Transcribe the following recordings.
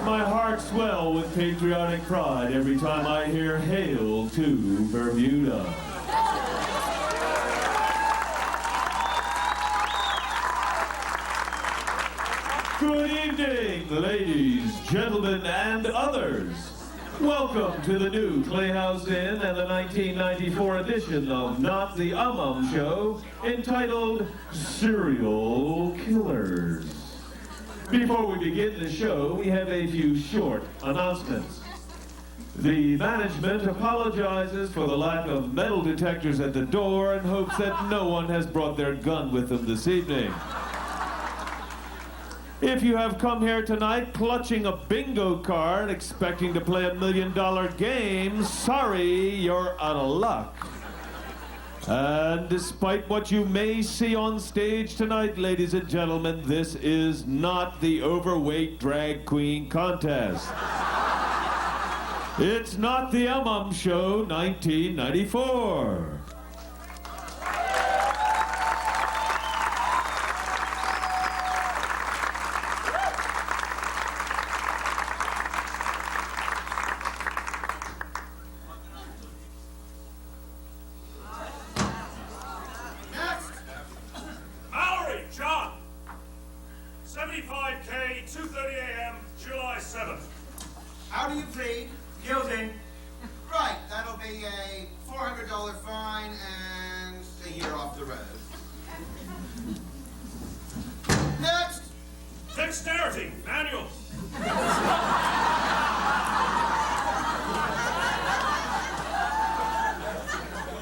My heart swell with patriotic pride every time I hear "Hail to Bermuda." Good evening, ladies, gentlemen, and others. Welcome to the new Clayhouse Inn and the 1994 edition of Not the Show, entitled Serial Killers. Before we begin the show, we have a few short announcements. The management apologizes for the lack of metal detectors at the door and hopes that no one has brought their gun with them this evening. If you have come here tonight clutching a bingo card expecting to play $1 million game, sorry, you're out of luck. And despite what you may see on stage tonight, ladies and gentlemen, this is not the overweight drag queen contest. It's not the Show 1994. $75K, 2:30 a.m., July 7th. How do you plead? Guilty. Right, that'll be a $400 fine and a year off the road. Next! Dexterity, manual.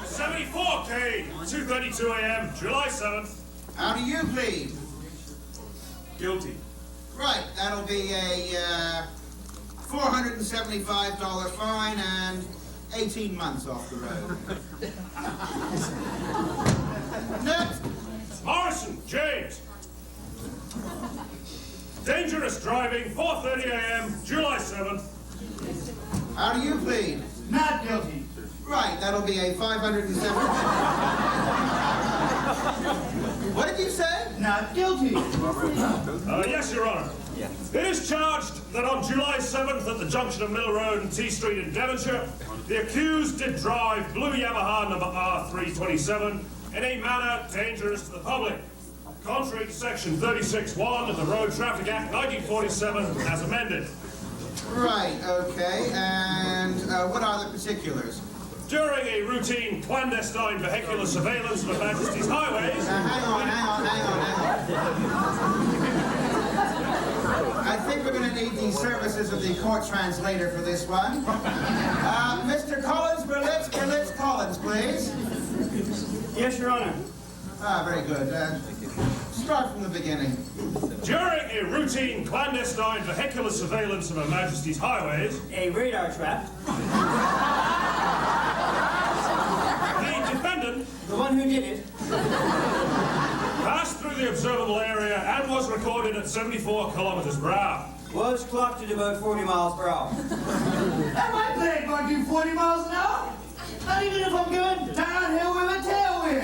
$74K, 2:32 a.m., July 7th. How do you plead? Guilty. Right, that'll be a $475 fine and 18 months off the road. Next! Morrison, James. Dangerous driving, 4:30 a.m., July 7th. How do you plead? Not guilty. Right, that'll be a $570. What did you say? Not guilty. Yes, Your Honor. It is charged that on July 7th at the junction of Mill Road and T Street in Devonshire, the accused did drive blue Yamaha number R327 in a manner dangerous to the public, contrary to section 36(1) of the Road Traffic Act 1947 as amended. Right, okay, and what are the particulars? During a routine clandestine vehicular surveillance of Her Majesty's highways... Hang on. I think we're going to need the services of the court translator for this one. Mr. Collins, Berlitz, Collins, please. Yes, Your Honor. Ah, very good. Start from the beginning. During a routine clandestine vehicular surveillance of Her Majesty's highways... A radar trap. The defendant... The one who did it. Passed through the observable area and was recorded at 74 kilometers per hour. Was clocked at about 40 miles per hour. Am I playing going to do 40 miles an hour? Not even if I'm going downhill with a tailwind.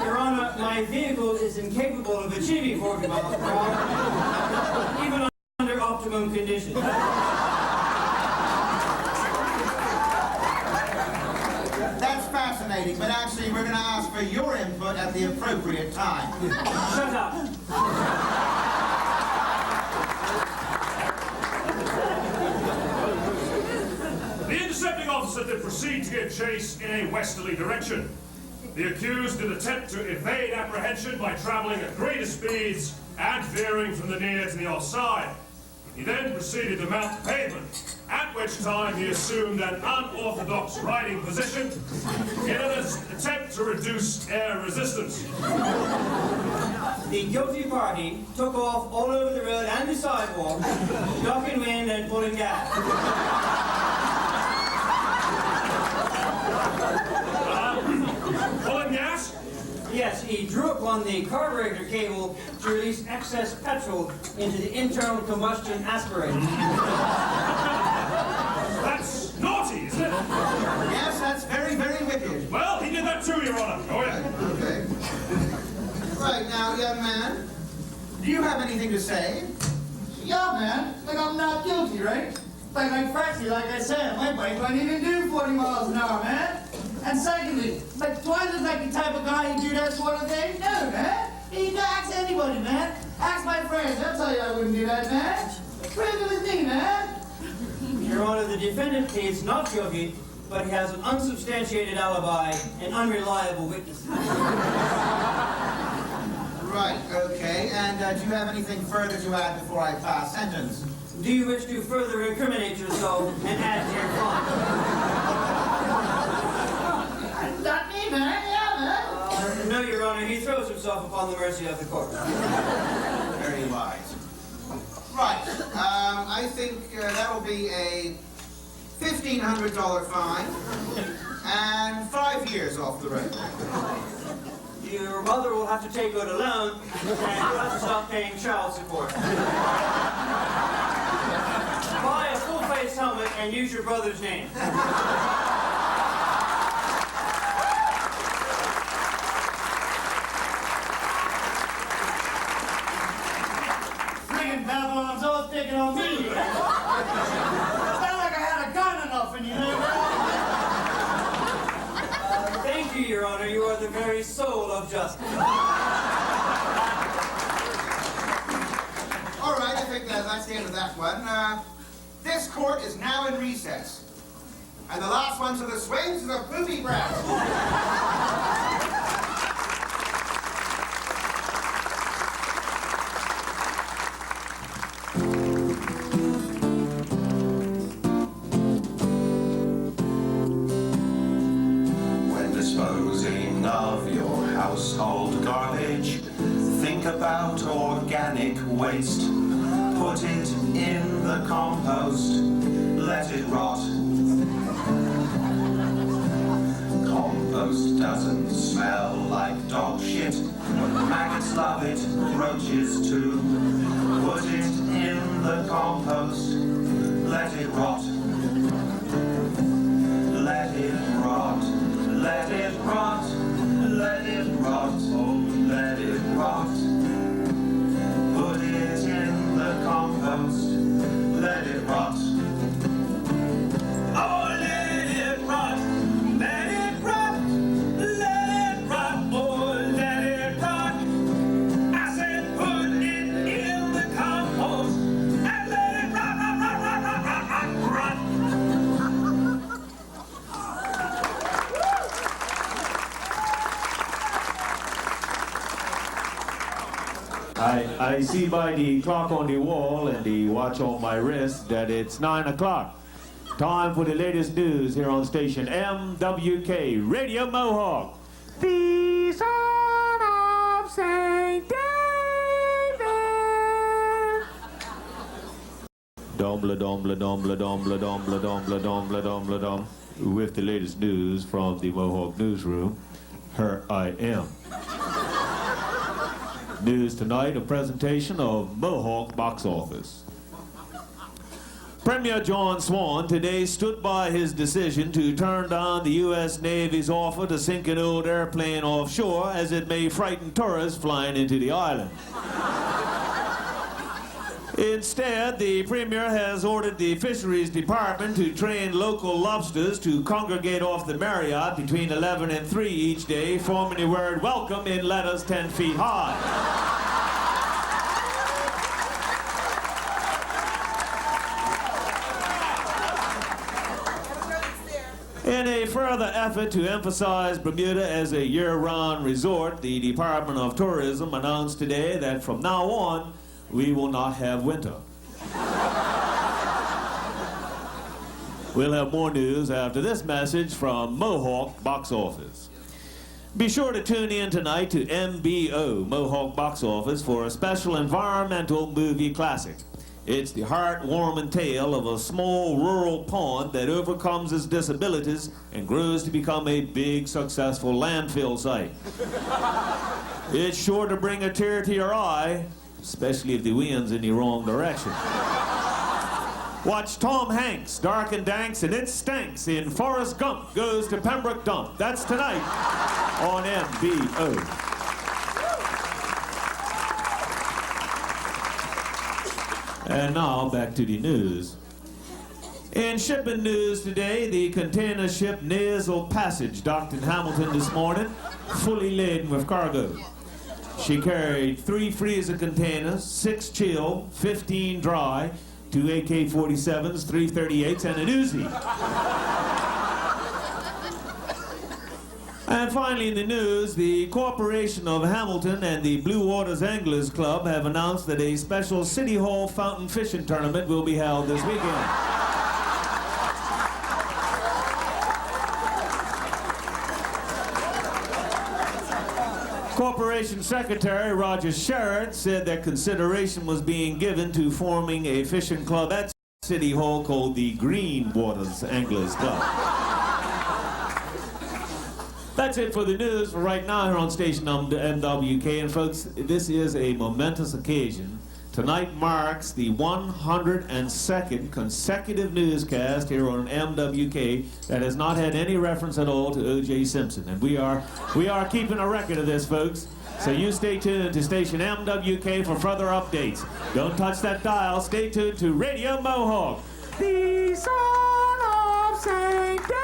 Your Honor, my vehicle is incapable of achieving 40 miles per hour, even under optimum conditions. That's fascinating, but actually we're going to ask for your input at the appropriate time. Shut up. The intercepting officer did proceed to give chase in a westerly direction. The accused did attempt to evade apprehension by traveling at greater speeds and veering from the near to the offside. He then proceeded to mount the pavement, at which time he assumed an unorthodox riding position in an attempt to reduce air resistance. The guilty party took off all over the road and the sidewalk, ducking wind and pulling gas. Pulling gas? Yes, he drew upon the carburetor cable to release excess petrol into the internal combustion aspirator. That's naughty, isn't it? Yes, that's very, very wicked. Well, he did that too, Your Honor. Oh, yeah. Okay. Right now, young man, do you have anything to say? Yeah, man. Like I'm not guilty, right? Like firstly, like I said, my bike won't even do 40 miles an hour, man. And secondly, like, do I look like the type of guy who do that sort of thing? No, man. You can ask anybody, man. Ask my friends. They'll tell you I wouldn't do that, man. Prove it with me, man. Your Honor, the defendant pleads not guilty, but he has an unsubstantiated alibi and unreliable witnesses. Right, okay. And do you have anything further to add before I pass sentence? Do you wish to further incriminate yourself and add to your crime? Not me, man. Yeah, man. No, Your Honor, he throws himself upon the mercy of the court. Very wise. Right, I think that'll be a $1,500 fine and 5 years off the road. Your mother will have to take out a loan, and you'll have to stop paying child support. Buy a full-face helmet and use your brother's name. Friggin' Babylon's all picking on me. It's not like I had a gun enough in you, know? Thank you, Your Honor. You are the very soul of justice. All right, I think that's the end of that one. This court is now in recess. And the last one to the swings is a booby brat. When disposing of your household garbage, think about organic waste. Put it in the compost, let it rot. Compost doesn't smell like dog shit. Maggots love it, roaches too. Put it in the compost, let it rot. Let it rot, let it rot, let it rot, oh, let it rot. Put it in the compost, let it rot. Oh, let it rot, let it rot, let it rot, oh, let it rot. I said put it in the compost and let it rot, rot, rot, rot, rot, rot, rot, rot. I see by the clock on the wall and the watch on my wrist that it's 9 o'clock. Time for the latest news here on station MWK Radio Mohawk. The son of St. David. Dombla, dombla, dombla, dombla, dombla, dombla, dombla, dombla, dom. With the latest news from the Mohawk newsroom, here I am. News tonight, a presentation of Mohawk Box Office. Premier John Swan today stood by his decision to turn down the U.S. Navy's offer to sink an old airplane offshore as it may frighten tourists flying into the island. Instead, the Premier has ordered the Fisheries Department to train local lobsters to congregate off the Marriott between 11 and 3 each day, forming the word welcome in letters 10 feet high. In a further effort to emphasize Bermuda as a year-round resort, the Department of Tourism announced today that from now on, we will not have winter. We'll have more news after this message from Mohawk Box Office. Be sure to tune in tonight to MBO, Mohawk Box Office, for a special environmental movie classic. It's the heartwarming tale of a small rural pond that overcomes its disabilities and grows to become a big, successful landfill site. It's sure to bring a tear to your eye, especially if the wind's in the wrong direction. Watch Tom Hanks, Dark and Danks, and It Stanks in Forrest Gump Goes to Pembroke Dump. That's tonight on MBO. And now back to the news. In shipping news today, the container ship Nasal Passage docked in Hamilton this morning, fully laden with cargo. She carried 3 freezer containers, 6 chill, 15 dry, 2 AK-47s, 3 38s, and an Uzi. And finally in the news, the Corporation of Hamilton and the Blue Waters Anglers Club have announced that a special City Hall fountain fishing tournament will be held this weekend. Corporation Secretary Roger Sherrod said that consideration was being given to forming a fishing club at City Hall called the Green Waters Anglers Club. That's it for the news for right now here on station MWK. And folks, this is a momentous occasion. Tonight marks the 102nd consecutive newscast here on MWK that has not had any reference at all to O.J. Simpson. And we are keeping a record of this, folks. So you stay tuned to station MWK for further updates. Don't touch that dial. Stay tuned to Radio Mohawk. The Son of St. David.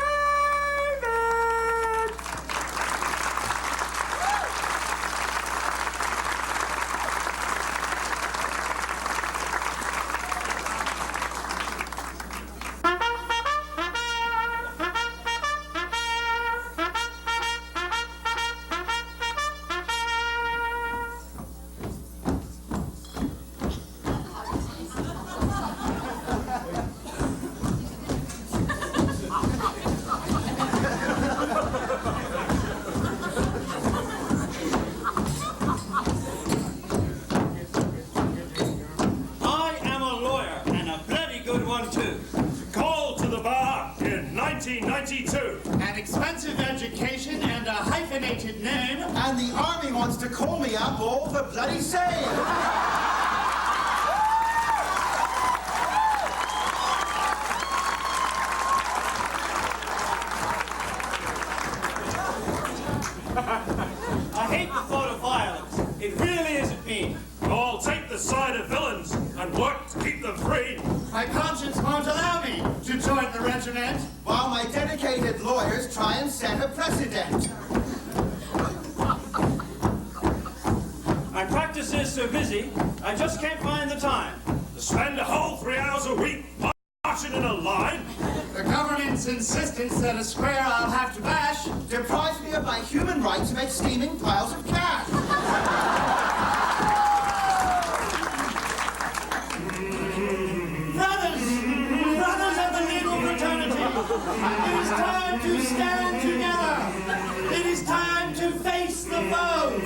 An expensive education and a hyphenated name. And the army wants to call me up all the bloody same. I hate the thought of violence. It really isn't me. I'll take the side of villains and work to keep them free. My conscience won't allow me to join the regiment. While my dedicated lawyers try and set a precedent. My practice is so busy, I just can't find the time. To spend a whole 3 hours a week marching in a line? The government's insistence that a square I'll have to bash Deprives me of my human right to make steaming piles of cash. Brothers of the legal fraternity, it is time to stand together. It is time to face the foe.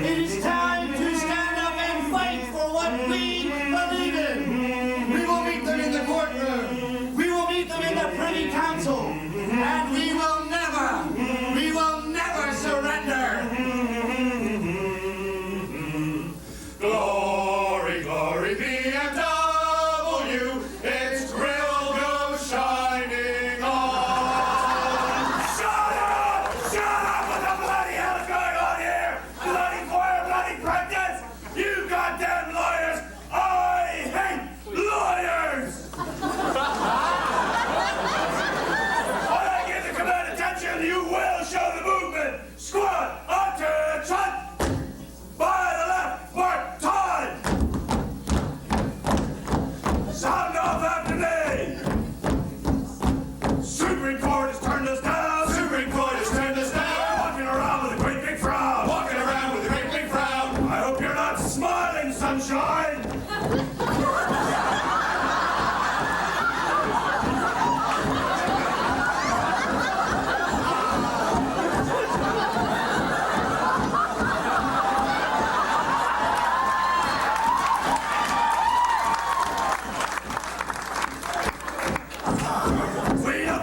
It is time to stand up and fight for what we believe in. We will meet them in the courtroom. We will meet them in the Privy Council. And we will never surrender. Glory, glory, BMW, its grill goes shining on. Shut up! Shut up! What the bloody hell is going on here? Bloody choir, bloody practice! You goddamn lawyers! I hate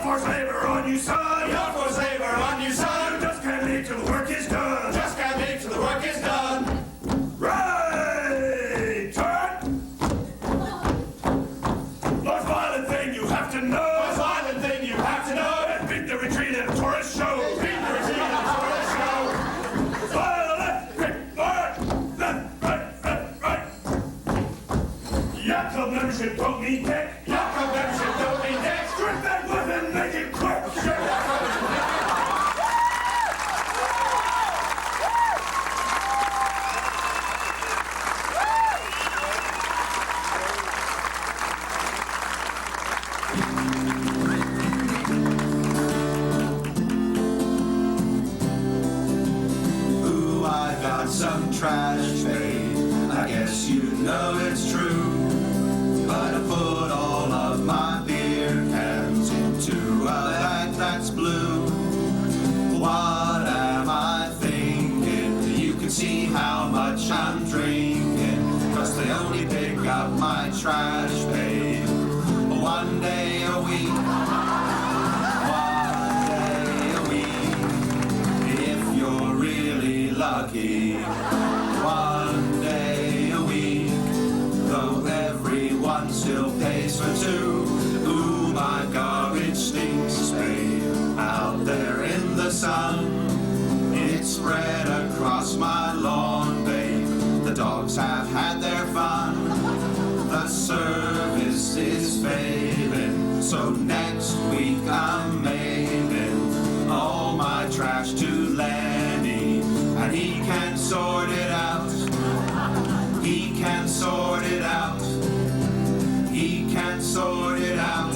forced labor on you, son. Your forced labor on you, son. You just can't leave till the work is done. Just can't leave till the work is done. Right! Turn! Most violent thing you have to know. Most violent thing you have to know. Beat the retreat at a tourist show. Beat the retreat at a tourist show. Fire left, quick, fire! Left, right. Yacht club membership don't need deck. Yacht club membership don't need decks. Strip that weapon, make it quick. Ooh, I got some trash, babe. I guess you know it's true. But I put all of my beer cans into a bag that's blue. What am I thinking? You can see how much I'm drinking. 'Cause they only pick up my trash, babe, one day a week. One day a week. If you're really lucky, one day a week, though everyone still pays for two. Ooh, my garbage stinks, babe, out there in the sun. It's spread across my lawn, babe. The dogs have had their fun. The service is failing, so next week I'm mailing all my trash to Lenny, and he can sort it out. He can sort it out. He can sort it out.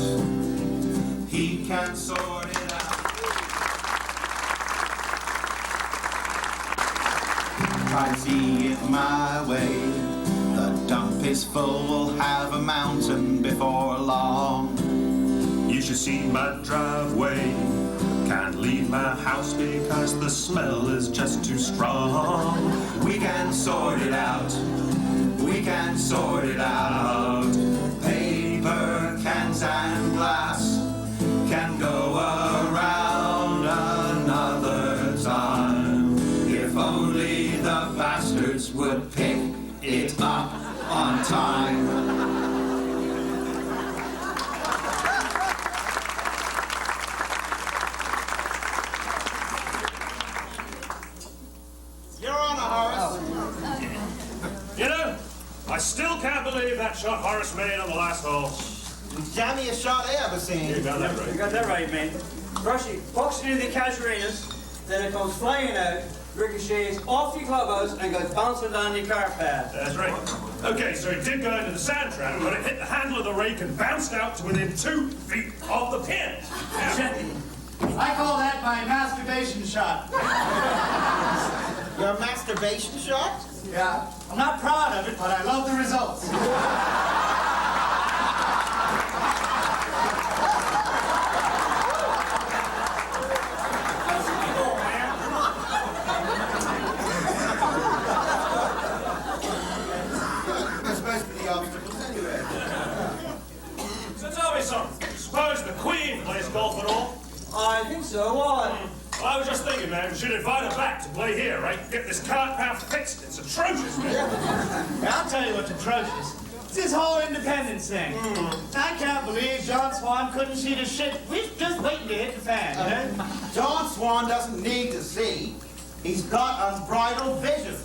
He can sort it out. Try to see it my way. The dump is full, we'll have a mountain before long. You should see my driveway. Can't leave my house because the smell is just too strong. We can sort it out. We can sort it out. Paper cans and glass can go around another time. If only the bastards would pick it up on time. Your Honor, Horace. You know, I still can't believe that shot Horace made on the last hole. Jammiest shot I ever seen. You got that You right. got that right, mate. Rushy pucks into the casuarinas, then it comes flying out, ricochets off the clubhouse, and goes bouncing down the car path. That's right. Okay, so it did go into the sand trap, but it hit the handle of the rake and bounced out to within 2 feet of the pin. Now, I call that my masturbation shot. Your masturbation shot? Yeah. I'm not proud of it, but I love the results. We're supposed to be obstacles anyway. so tell me something. Suppose the Queen plays golf at all? I think so. Why? Well, I was just thinking, man, we should invite her back to play here, right? Get this cart path fixed. It's atrocious, man. Yeah, I'll tell you what's atrocious. It's this whole independence thing. I can't believe John Swan couldn't see the shit. We're just waiting to hit the fan, you know? John Swan doesn't need to see. He's got unbridled vision.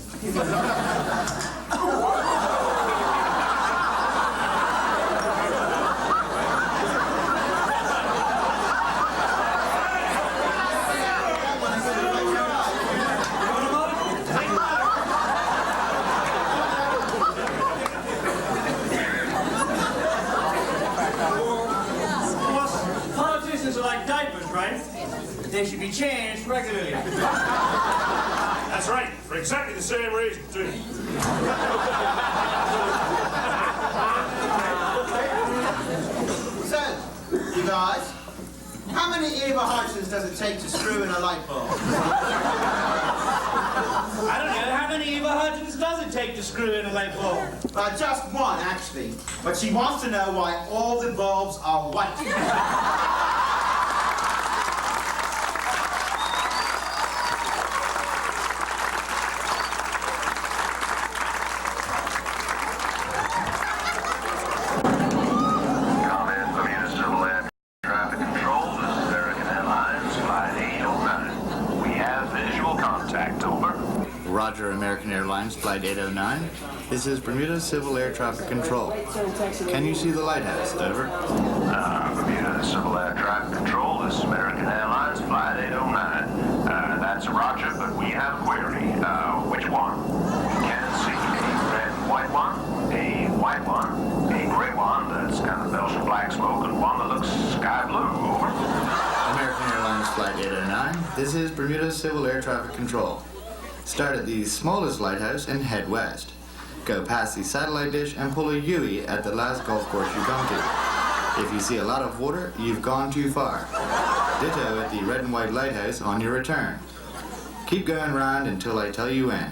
Politicians are like diapers, right? They should be changed regularly. That's right, for exactly the same reason, too. So, you guys, how many Eberhardsons does it take to screw in a light bulb? I don't know. How many Eva Hudgens does it take to screw in a light bulb? Just one, actually. But she wants to know why all the bulbs are white. Roger, American Airlines Flight 809. This is Bermuda Civil Air Traffic Control. Can you see the lighthouse? Over. Bermuda Civil Air Traffic Control, this is American Airlines Flight 809. That's Roger, but we have a query. Which one? We can see a red and white one, a white one, a gray one that's got the Belgian black smoke, and one that looks sky blue. Over. American Airlines Flight 809. This is Bermuda Civil Air Traffic Control. Start at the smallest lighthouse and head west. Go past the satellite dish and pull a U at the last golf course you've gone to. If you see a lot of water, you've gone too far. Ditto at the red and white lighthouse on your return. Keep going round until I tell you when.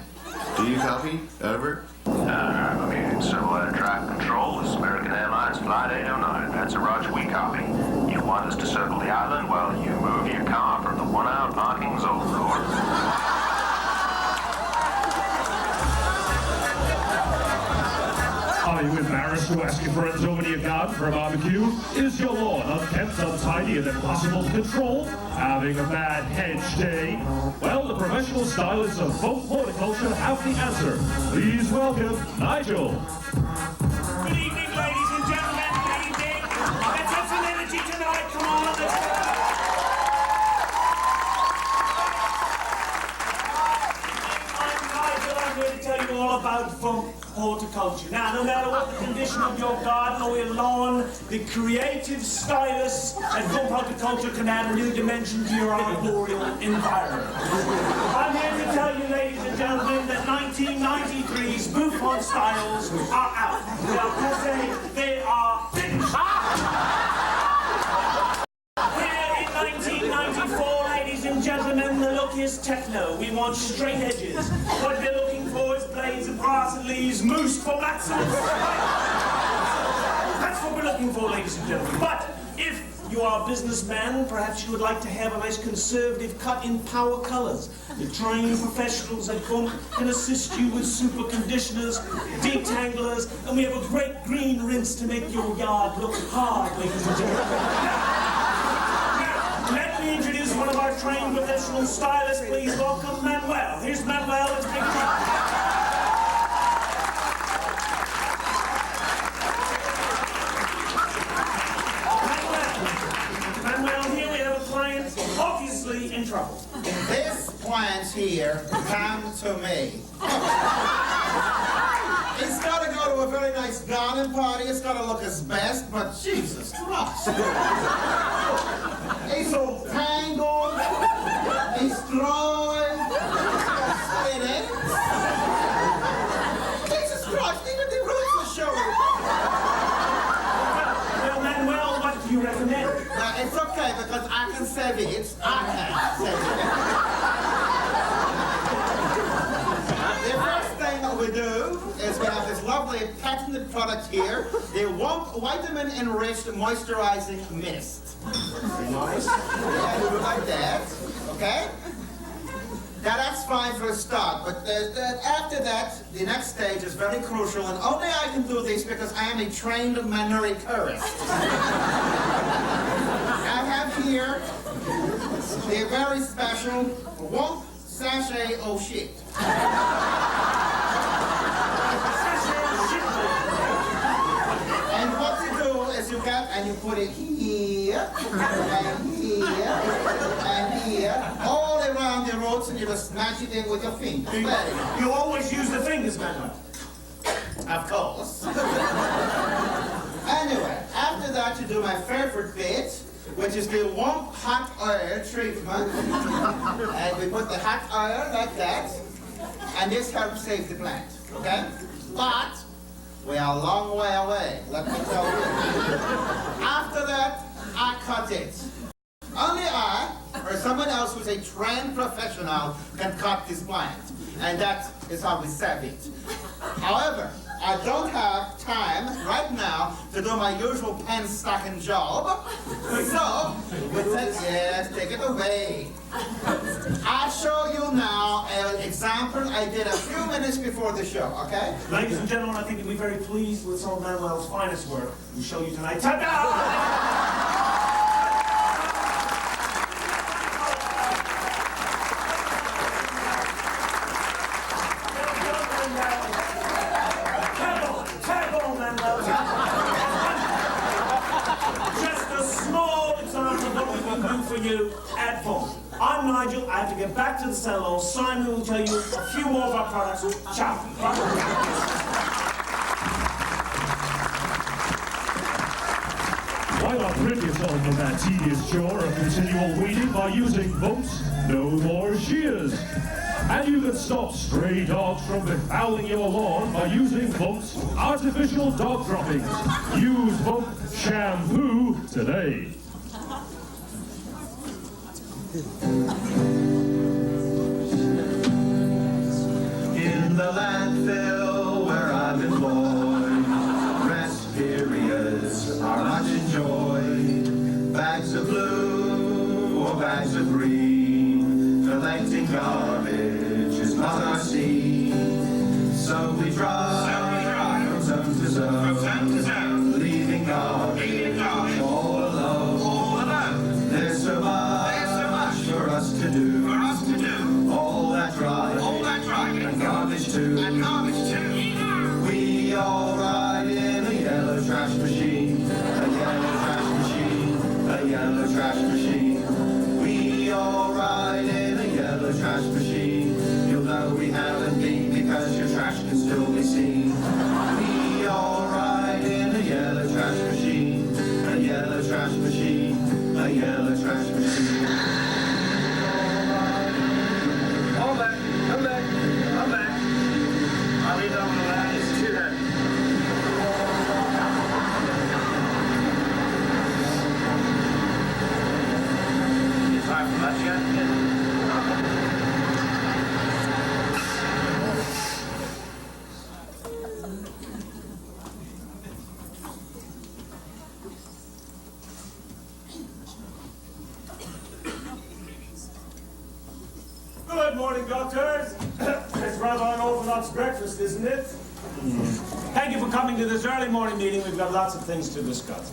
Do you copy? Over. Bermuda Civil Air Traffic Control, this is American Airlines Flight 809. That's a Roger, we copy. You want us to circle the island while you move your car from the one-out markings over. Over. Are you embarrassed to ask your friends over to your garden for a barbecue? Is your lawn unkempt, untidy, and impossible to control? Having a bad hedge day? Well, the professional stylists of Folk Horticulture have the answer. Please welcome Nigel. Good evening, ladies and gentlemen. Good evening. Let's have some energy tonight. Come on, let's go. I'm Nigel. I'm here to tell you all about Folk Horticulture. Now, no matter what the condition of your garden or your lawn, the creative stylists at Folk Horticulture can add a new dimension to your arboreal environment. I'm here to tell you, ladies and gentlemen, that 1993's Buffon styles are out. They are passé, they are finished. Here in 1994, ladies and gentlemen, the look is techno. We want straight edges. What we're looking for is blades of grass and leaves, moose for maximum. That's what we're looking for, ladies and gentlemen. But if you are a businessman, perhaps you would like to have a nice conservative cut in power colors. The trained professionals at Bump can assist you with super conditioners, detanglers, and we have a great green rinse to make your yard look hard, ladies and gentlemen. Let me introduce one of our trained professional stylists. Please welcome Manuel. Here's Manuel. Let's bring him up. Manuel, here we have a client obviously in trouble. This plant here came to me. It's got to go to a very nice garden party. It's got to look his best, but Jesus Christ. It's all tangled. It's dry. Split ends. Jesus Christ, even the roots are showing. Well, Manuel, what do you recommend? It's okay because I can save it. I can save it. The first thing that we do is we have this lovely patented product here, the vitamin-enriched moisturizing mist. Nice. Yeah, we do like that. Okay? Now that's fine for a start, but after that, the next stage is very crucial, and only I can do this because I am a trained manicurist. I have here the very special 1 sachet of shit. And what you do is you get and you put it here, and here, and here, all around the roots, and you just smash it in with your fingers. You always use the fingers, Manuel. Of course. Anyway, after that you do my favorite bit, which is the warm hot oil treatment. And we put the hot oil like that, and this helps save the plant, okay? But we are a long way away, let me tell you. After that, I cut it. Only I, or someone else who's a trained professional, can cut this plant. And that is how we save it. However, I don't have time right now to do my usual pen stacking job. So, take it away. I'll show you now an example I did a few minutes before the show, okay? Ladies and gentlemen, I think you'll be very pleased with some of Manuel's finest work. We'll show you tonight. Ta-da! you at home. I'm Nigel. I have to get back to the salon. Simon will tell you a few more of our products. Ciao. Why not rid yourself of that tedious chore of continual weeding by using Bumps No More Shears? And you can stop stray dogs from befouling your lawn by using Bumps Artificial Dog Droppings. Use Bump Shampoo today. In the landfill where I've been born, rest periods are much enjoyed. Bags of blue or bags of green, collecting garbage is not our scene. So we drive from zone to zone, leaving garbage all alone. There's so much for us to do. All that driving and garbage too. We all ride in a yellow trash machine, a yellow trash machine, a yellow trash machine. We all ride in a yellow trash machine. You'll know we haven't been because your trash can still be seen. We all ride in a yellow trash machine, a yellow trash machine, a yellow trash machine. Come back. I'll be done with that. It's too heavy. You time for lunch yet? Good morning, doctors. It's rather unorthodox breakfast, isn't it? Thank you for coming to this early morning meeting. We've got lots of things to discuss.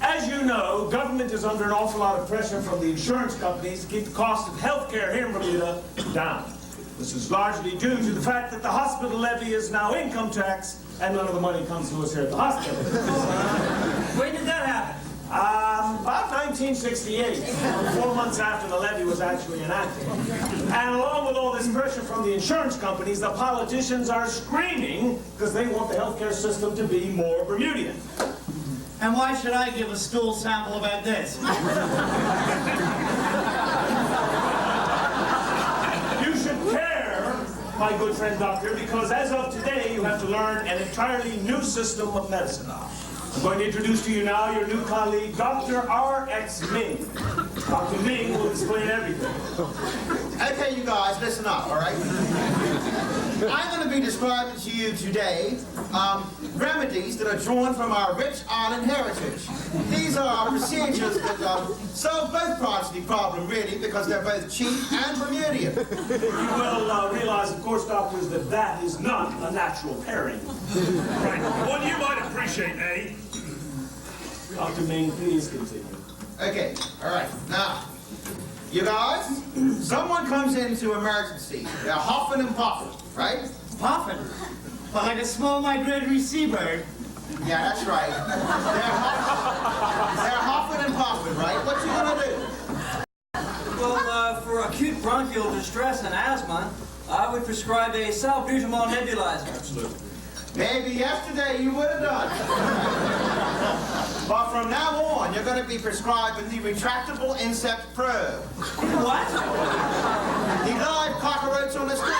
As you know, government is under an awful lot of pressure from the insurance companies to keep the cost of health care here in Bermuda down. This is largely due to the fact that the hospital levy is now income tax and none of the money comes to us here at the hospital. When did that happen? About 1968, 4 months after the levy was actually enacted. And along with all this pressure from the insurance companies, the politicians are screaming because they want the healthcare system to be more Bermudian. And why should I give a stool sample about this? You should care, my good friend doctor, because as of today, you have to learn an entirely new system of medicine. I'm going to introduce to you now your new colleague, Dr. R.X. Ming. Dr. Ming will explain everything. Okay, you guys, listen up, all right? I'm going to be describing to you today remedies that are drawn from our rich island heritage. These are procedures that solve both parts of the problem, really, because they're both cheap and Bermudian. You will realize, of course, doctors, that that is not a natural pairing. Right, one you might appreciate, eh? Dr. Ming, please continue. Okay, all right. Now, you guys, someone comes into emergency. They're huffing and puffing, right? Puffin? But like a small migratory seabird. Yeah, that's right. They're huffing and puffing, right? What you gonna do? Well, for acute bronchial distress and asthma, I would prescribe a salbutamol nebulizer. Absolutely. Maybe yesterday you would have done. But from now on, you're going to be prescribing the retractable insect probe. What? The live cockroach on the street.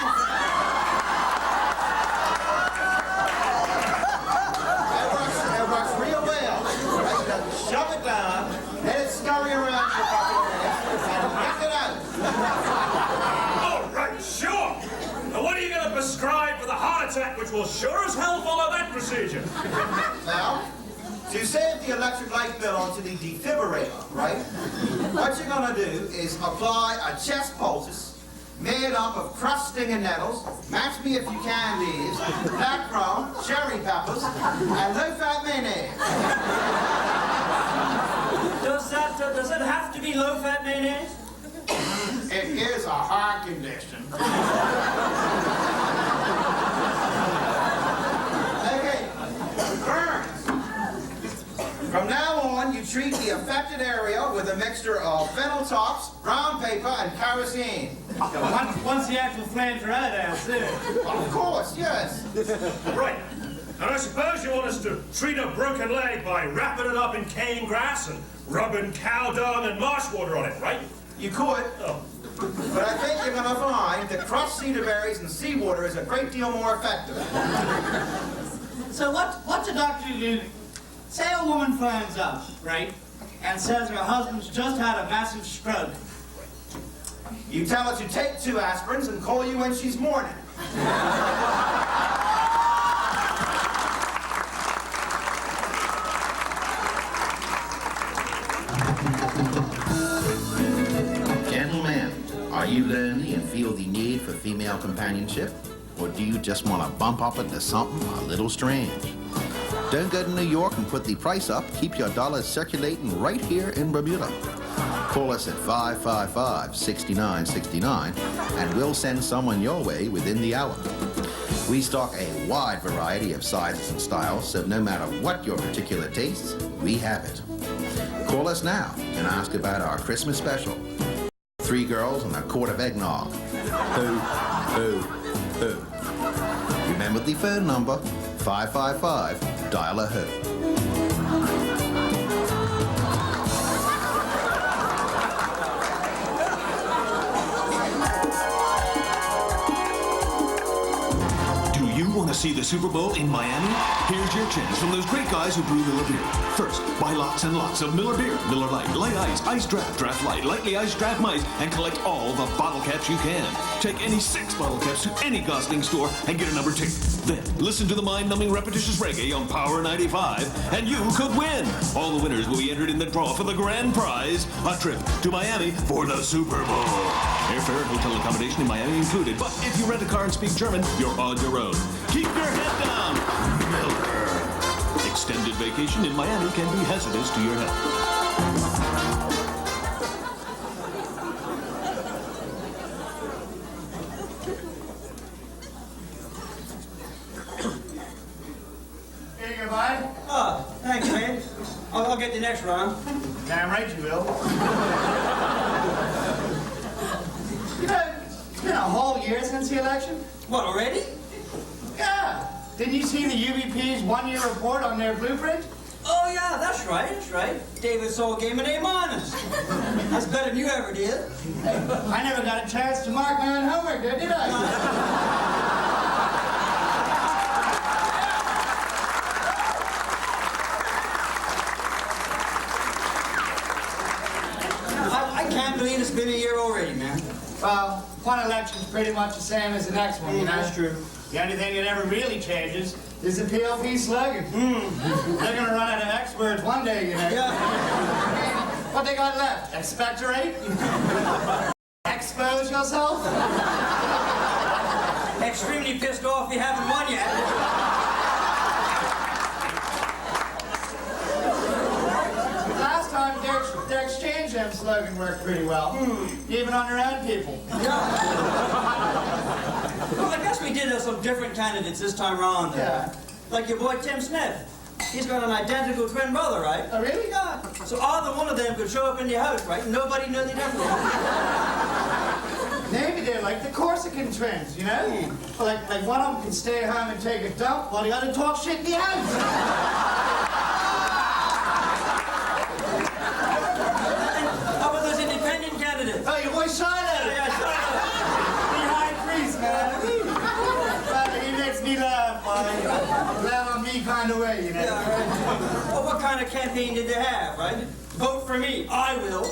It works real well. Right? You just shove it down, let it scurry around for a couple of minutes, and knock it out. All right, sure. Now, what are you going to prescribe for the heart attack, which will sure as hell follow that procedure? Now, to save the electric light bill onto the defibrillator, right? What you're gonna do is apply a chest poultice made up of crushed stinging nettles, match me if you can leaves, black crumb, cherry peppers, and low-fat mayonnaise. Does it have to be low-fat mayonnaise? It is a heart condition. Okay, burns. From now on, 1, you treat the affected area with a mixture of fennel tops, brown paper, and kerosene. Once the actual flames are out, I'll see it. Of course, yes. Right. And I suppose you want us to treat a broken leg by wrapping it up in cane grass and rubbing cow dung and marsh water on it, right? You could, Oh. but I think you're going to find that crushed cedar berries and seawater is a great deal more effective. So what's a doctor do? Say a woman phones up, right, and says her husband's just had a massive stroke. You tell her to take 2 aspirins and call you when she's mourning. Gentlemen, are you lonely and feel the need for female companionship? Or do you just want to bump up into something a little strange? Don't go to New York and put the price up. Keep your dollars circulating right here in Bermuda. Call us at 555-6969 and we'll send someone your way within the hour. We stock a wide variety of sizes and styles, so no matter what your particular tastes, we have it. Call us now and ask about our Christmas special. 3 girls and a quart of eggnog. Ho, ho, ho. Remember the phone number, 555-dial-a-ho. Want to see the Super Bowl in Miami? Here's your chance from those great guys who brew Miller Beer. First, buy lots and lots of Miller Beer, Miller Lite, Light Ice, Ice Draft, Draft Light, Lightly Iced Draft Mice, and collect all the bottle caps you can. Take any 6 bottle caps to any Gosling store and get a number 2. Then, listen to the mind-numbing repetitious reggae on Power 95, and you could win. All the winners will be entered in the draw for the grand prize, a trip to Miami for the Super Bowl. Airfare and hotel accommodation in Miami included, but if you rent a car and speak German, you're on your own. Keep your head down, Miller. Extended vacation in Miami can be hazardous to your health. Here you go, bud. Oh, thanks, man. I'll get the next round. Damn right you will. You know, it's been a whole year since the election. What, already? Yeah. Didn't you see the UBP's 1-year report on their blueprint? Oh, yeah, that's right. David Soul gave me an A-. That's better than you ever did. I never got a chance to mark my own homework, did I? I can't believe it's been a year already, man. Well, one election's pretty much the same as the next one, you know? That's true. The only thing that ever really changes is the PLP slogan. They're gonna run out of X words one day, you know? Yeah. What they got left? Expectorate? Expose yourself? Extremely pissed off you haven't won yet. Last time their exchange M slogan worked pretty well. Even on their own people. Well, I guess we did have some different candidates this time around. Yeah. Like your boy Tim Smith. He's got an identical twin brother, right? Oh, really? Yeah. So either one of them could show up in your house, right? And nobody knew the difference. Maybe they're like the Corsican twins, you know? Like one of them can stay at home and take a dump while the other talks shit in the house. How about those independent candidates? Oh, your boy Shiloh. Yeah, sure. The high priest, man. He makes me laugh, buddy. Laugh on me kind of way, you know? Yeah, right. Well, what kind of campaign did they have, right? Vote for me. I will.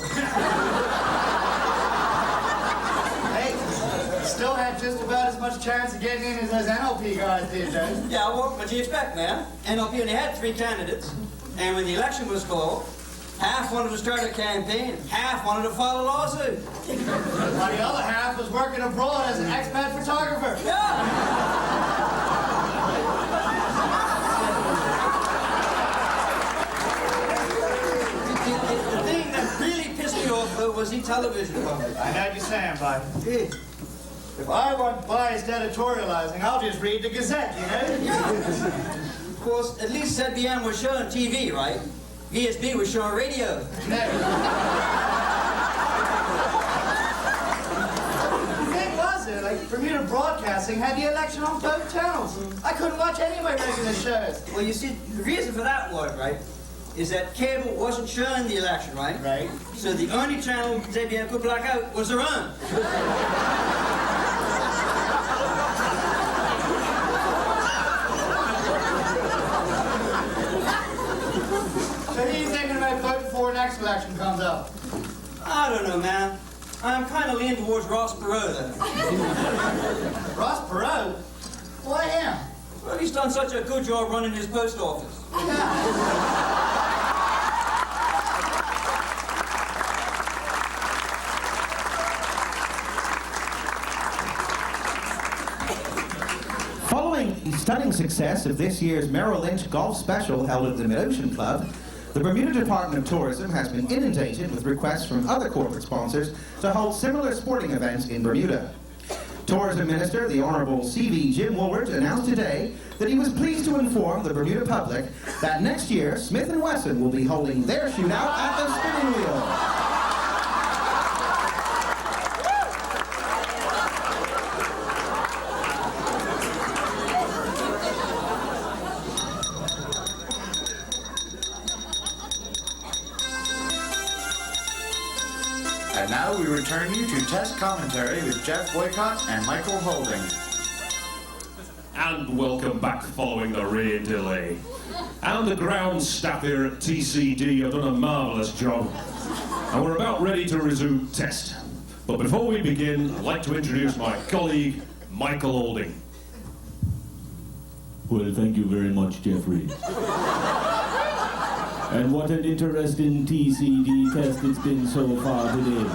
Hey, still had just about as much chance of getting in as those NLP guys did, Joe. Yeah, well, what do you expect, man? NLP only had 3 candidates. And when the election was called, half wanted to start a campaign, half wanted to file a lawsuit. While the other half was working abroad as an expat photographer. Yeah. The thing that really pissed me off, though, was the television coverage. I know what you're saying, bud. If I want biased editorializing, I'll just read the Gazette, you know? Yeah. Of course, at least ZBM was showing TV, right? VSB was showing radio. The thing was, like, Bermuda Broadcasting had the election on both channels. I couldn't watch any of my regular shows. Well, you see, the reason for that was, right, is that cable wasn't showing the election, right? Right. So the only channel ZBM could black out was their own. So who are you thinking about voting before the next election comes up? I don't know, man. I'm kind of leaning towards Ross Perot, though. Ross Perot? Why him? Well, he's done such a good job running his post office. Following the stunning success of this year's Merrill Lynch Golf Special held at the Mid-Ocean Club, the Bermuda Department of Tourism has been inundated with requests from other corporate sponsors to hold similar sporting events in Bermuda. Tourism Minister, the Honourable C.V. Jim Woolward, announced today that he was pleased to inform the Bermuda public that next year Smith & Wesson will be holding their shootout at the spinning wheel. And now we return you to test commentary with Jeff Boycott and Michael Holding. And welcome back following the rain delay. And the ground staff here at TCD have done a marvellous job. And we're about ready to resume test. But before we begin, I'd like to introduce my colleague, Michael Holding. Well, thank you very much, Jeffrey. And what an interesting TCD test it's been so far today.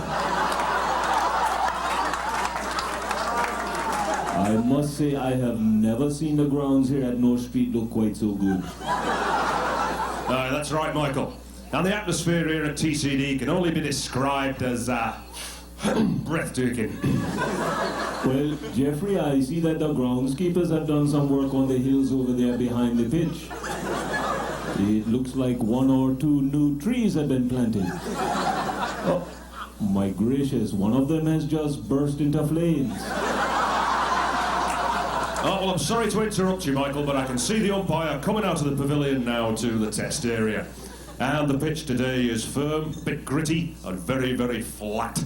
I must say I have never seen the grounds here at North Street look quite so good. That's right, Michael. And the atmosphere here at TCD can only be described as breathtaking. Well, Jeffrey, I see that the groundskeepers have done some work on the hills over there behind the pitch. It looks like 1 or 2 new trees have been planted. Oh, my gracious, one of them has just burst into flames. Oh, well, I'm sorry to interrupt you, Michael, but I can see the umpire coming out of the pavilion now to the test area. And the pitch today is firm, a bit gritty, and very, very flat.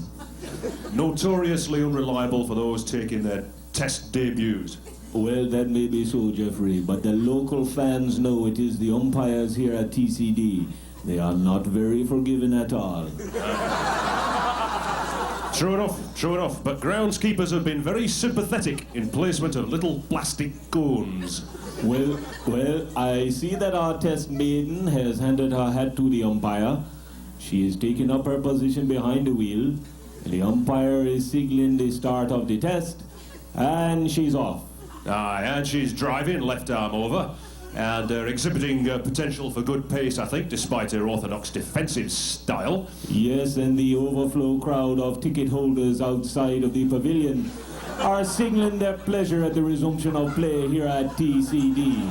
Notoriously unreliable for those taking their test debuts. Well, that may be so, Jeffrey, but the local fans know it is the umpires here at TCD. They are not very forgiving at all. True enough, but groundskeepers have been very sympathetic in placement of little plastic cones. Well, I see that our test maiden has handed her hat to the umpire. She is taking up her position behind the wheel. The umpire is signaling the start of the test, and she's off. Aye, and she's driving left arm over, and exhibiting potential for good pace, I think, despite her orthodox defensive style. Yes, and the overflow crowd of ticket holders outside of the pavilion are signaling their pleasure at the resumption of play here at TCD.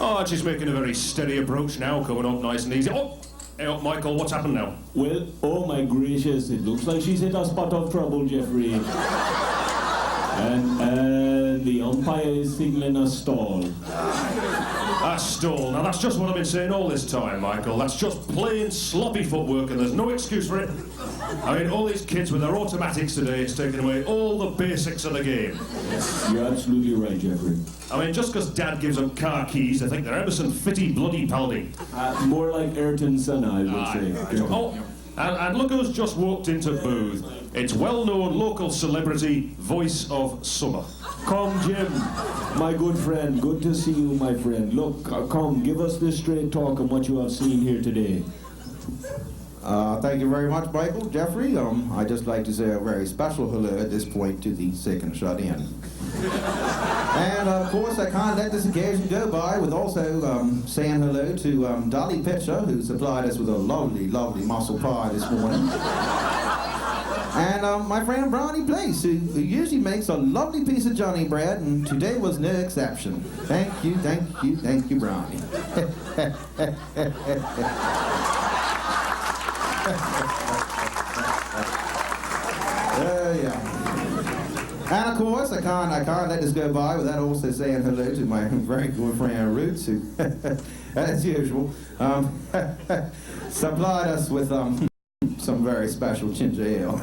Oh, and she's making a very steady approach now, coming up nice and easy. Oh, hey, Michael, what's happened now? Well, oh my gracious, it looks like she's hit a spot of trouble, Jeffrey. And the umpire is signaling a stall. A stall. Now, that's just what I've been saying all this time, Michael. That's just plain sloppy footwork, and there's no excuse for it. I mean, all these kids with their automatics today is taking away all the basics of the game. You're absolutely right, Jeffrey. I mean, just because Dad gives them car keys, I think they're Emerson Fitty bloody Paldy. More like Ayrton Senna, I would say. Oh, and look who's just walked into booth. It's well-known local celebrity, Voice of Summer. Come, Jim, my good friend. Good to see you, my friend. Look, come, give us the straight talk on what you have seen here today. Thank you very much, Michael, Jeffrey. I'd just like to say a very special hello at this point to the sick and shut in. And of course, I can't let this occasion go by with also saying hello to Dolly Pitcher, who supplied us with a lovely, lovely mussel pie this morning. And my friend Brownie Place, who usually makes a lovely piece of Johnny bread, and today was no exception. Thank you, Brownie. Yeah. And of course, I can't let this go by without also saying hello to my very good friend Roots, who, as usual, supplied us with some very special ginger ale.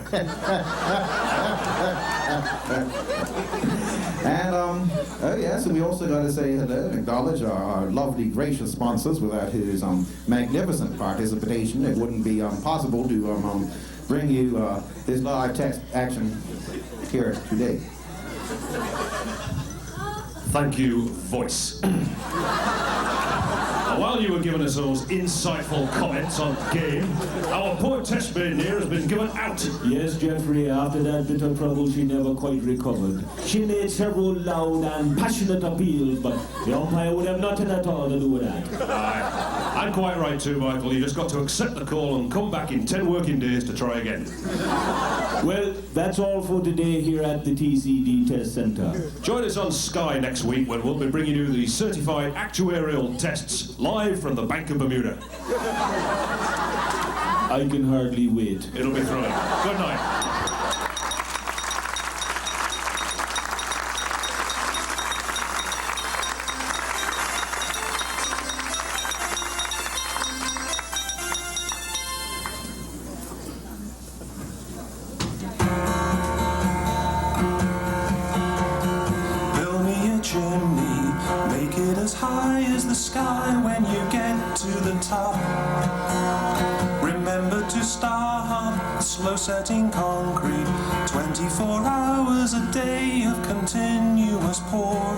And oh yes, and we also got to say hello and acknowledge our lovely, gracious sponsors, without whose magnificent participation it wouldn't be possible to bring you this live text action here today. Thank you, voice. While you were giving us those insightful comments on the game, our poor test maiden here has been given out. Yes, Jeffrey, after that bit of trouble, she never quite recovered. She made several loud and passionate appeals, but the umpire would have nothing at all to do with that. I'm quite right too, Michael. You just got to accept the call and come back in 10 working days to try again. Well, that's all for today here at the TCD Test Center. Join us on Sky next week when we'll be bringing you the certified actuarial tests live from the Bank of Bermuda. I can hardly wait. It'll be thrilling. Good night. Setting concrete, 24 hours a day of continuous pour.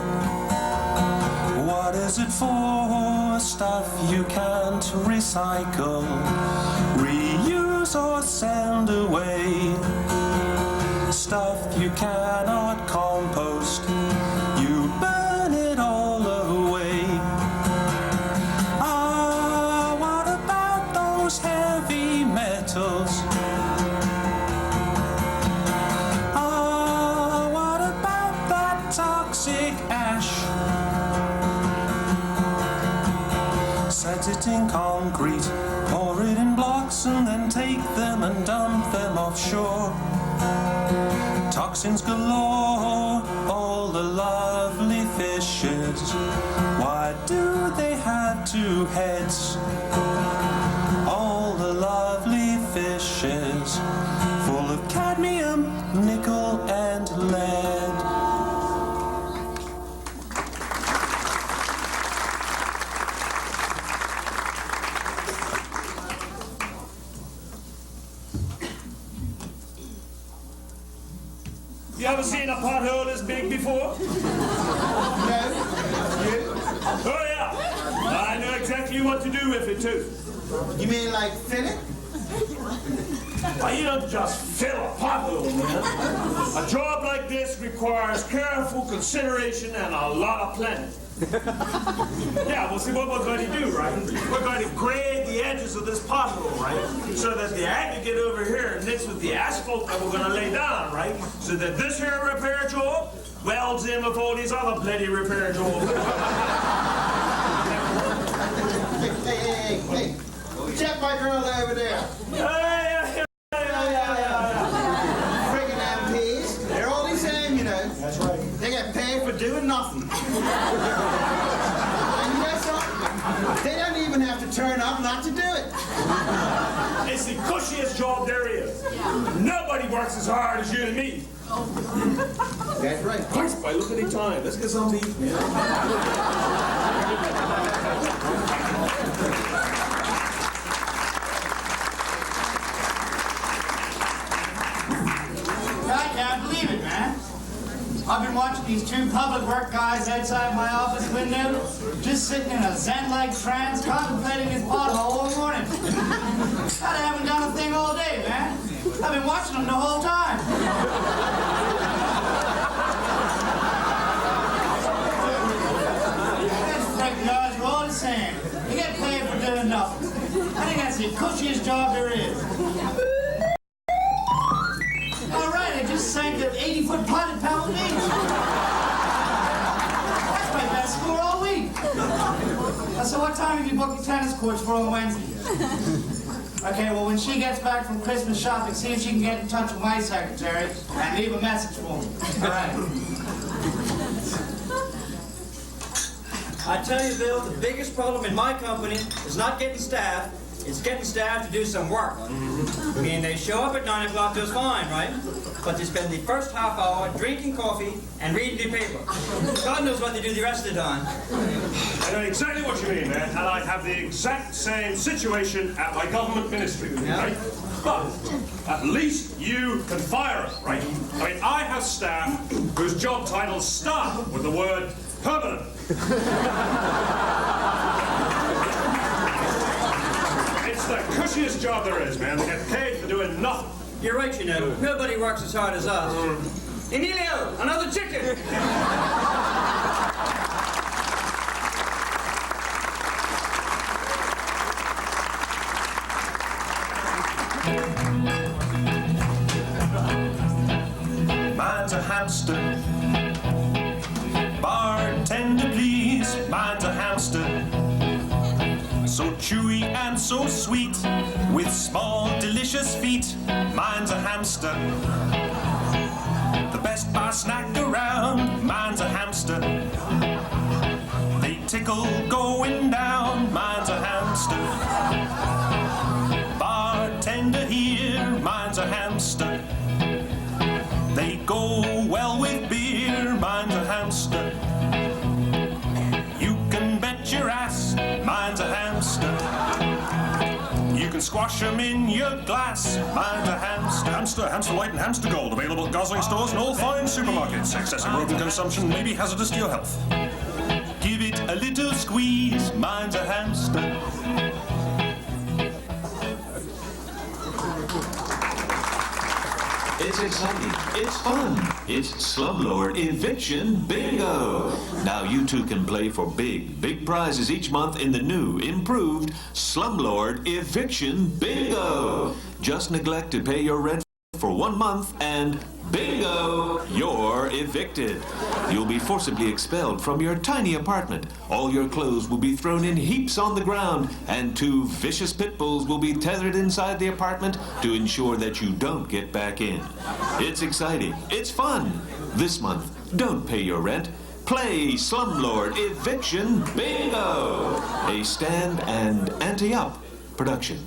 What is it for? Stuff you can't recycle, reuse or send away. Stuff you cannot compost, you burn it all away. Ah, what about those heavy metals? Set it in concrete, pour it in blocks, and then take them and dump them offshore. Toxins galore, all the lovely fishes. Why do they have two heads? All the lovely fishes, full of cadmium, nickel, and lead. You ever seen a pothole this big before? No. You? Oh yeah. I know exactly what to do with it too. You mean like fill it? Well, you don't just fill a pothole, man. A job like this requires careful consideration and a lot of planning. Yeah, well, see what we're going to do, right? We're going to grade the edges of this pothole, right? So that the aggregate over here mixed with the asphalt that we're going to lay down, right? So that this here repair job welds in with all these other bloody repair jobs. Hey. Check my girl over there. Yeah. Friggin' MPs. They're all the same, you know. That's right. They get paid for doing nothing. And you know something? They don't even have to turn up not to do it. It's the cushiest job there is. Nobody works as hard as you and me. That's right. Christ, by look at the time. Let's get something to eat, man. I can't believe it, man. I've been watching these two public work guys outside my office window, just sitting in a zen-like trance, contemplating his pothole all morning. I haven't done a thing all day, man. I've been watching them the whole time. These freak guys are all the same. They get paid for doing nothing. I think that's the cushiest job there is. sank an 80-foot potted pebble beach. That's my best score all week. So what time have you booked the tennis courts for on Wednesday? Okay, well, when she gets back from Christmas shopping, see if she can get in touch with my secretary and leave a message for me. All right. I tell you, Bill, the biggest problem in my company is not getting staff. It's getting staff to do some work. I mean, they show up at 9 o'clock just fine, right? But they spend the first half hour drinking coffee and reading the paper. God knows what they do the rest of the time. I know exactly what you mean, man, and I have the exact same situation at my government ministry, right? But at least you can fire us, right? I mean, I have staff whose job titles start with the word permanent. It's the cushiest job there is, man. They get paid for doing nothing. You're right, you know. Nobody works as hard as us. Emilio, another chicken! Mine's a hamster. Bartender, please. Mine's a hamster. So chewy and so sweet, with small, delicious feet. Mine's a hamster. The best bar snack around. Mine's a hamster. They tickle going down. Mine's a hamster. Bartender here. Mine's a hamster. They go well with beer. Mine's a hamster. You can bet your ass. Mine's a hamster. You can squash them in your glass. Mine's a hamster. Hamster Light and Hamster Gold, available at Gosling stores and all fine supermarkets. Excessive rodent consumption may be hazardous to your health. Give it a little squeeze. Mine's a hamster. It's exciting. It's fun. It's Slumlord Eviction Bingo. Now you two can play for big prizes each month in the new, improved Slumlord Eviction Bingo. Just neglect to pay your rent for 1 month and bingo, you're evicted. You'll be forcibly expelled from your tiny apartment. All your clothes will be thrown in heaps on the ground, and 2 vicious pit bulls will be tethered inside the apartment to ensure that you don't get back in. It's exciting. It's fun. This month, don't pay your rent. Play Slumlord Eviction Bingo, a Stand and Ante Up production.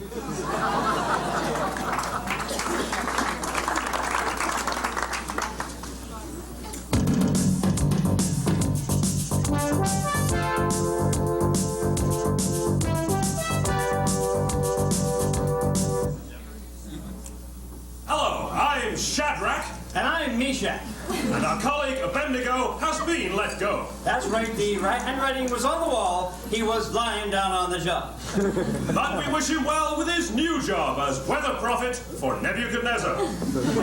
Shadrach. And I'm Meshach. And our colleague Abednego has been let go. That's right, the handwriting was on the wall. He was lying down on the job. But we wish him well with his new job as weather prophet for Nebuchadnezzar.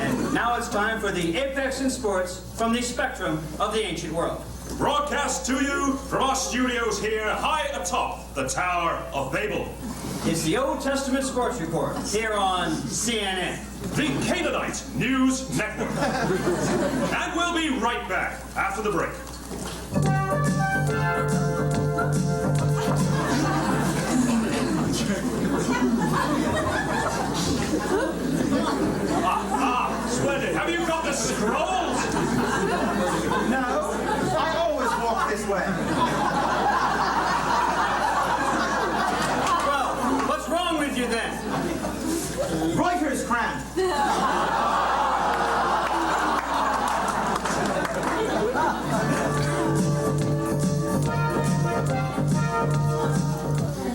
And now it's time for the Apex in Sports from the spectrum of the ancient world. Broadcast to you from our studios here high atop the Tower of Babel. It's the Old Testament Sports Report here on CNN. The Canaanite News Network. And we'll be right back after the break. Splendid. Have you got the scrolls? No, I always walk this way. Well, what's wrong with you then? Reuters cramp.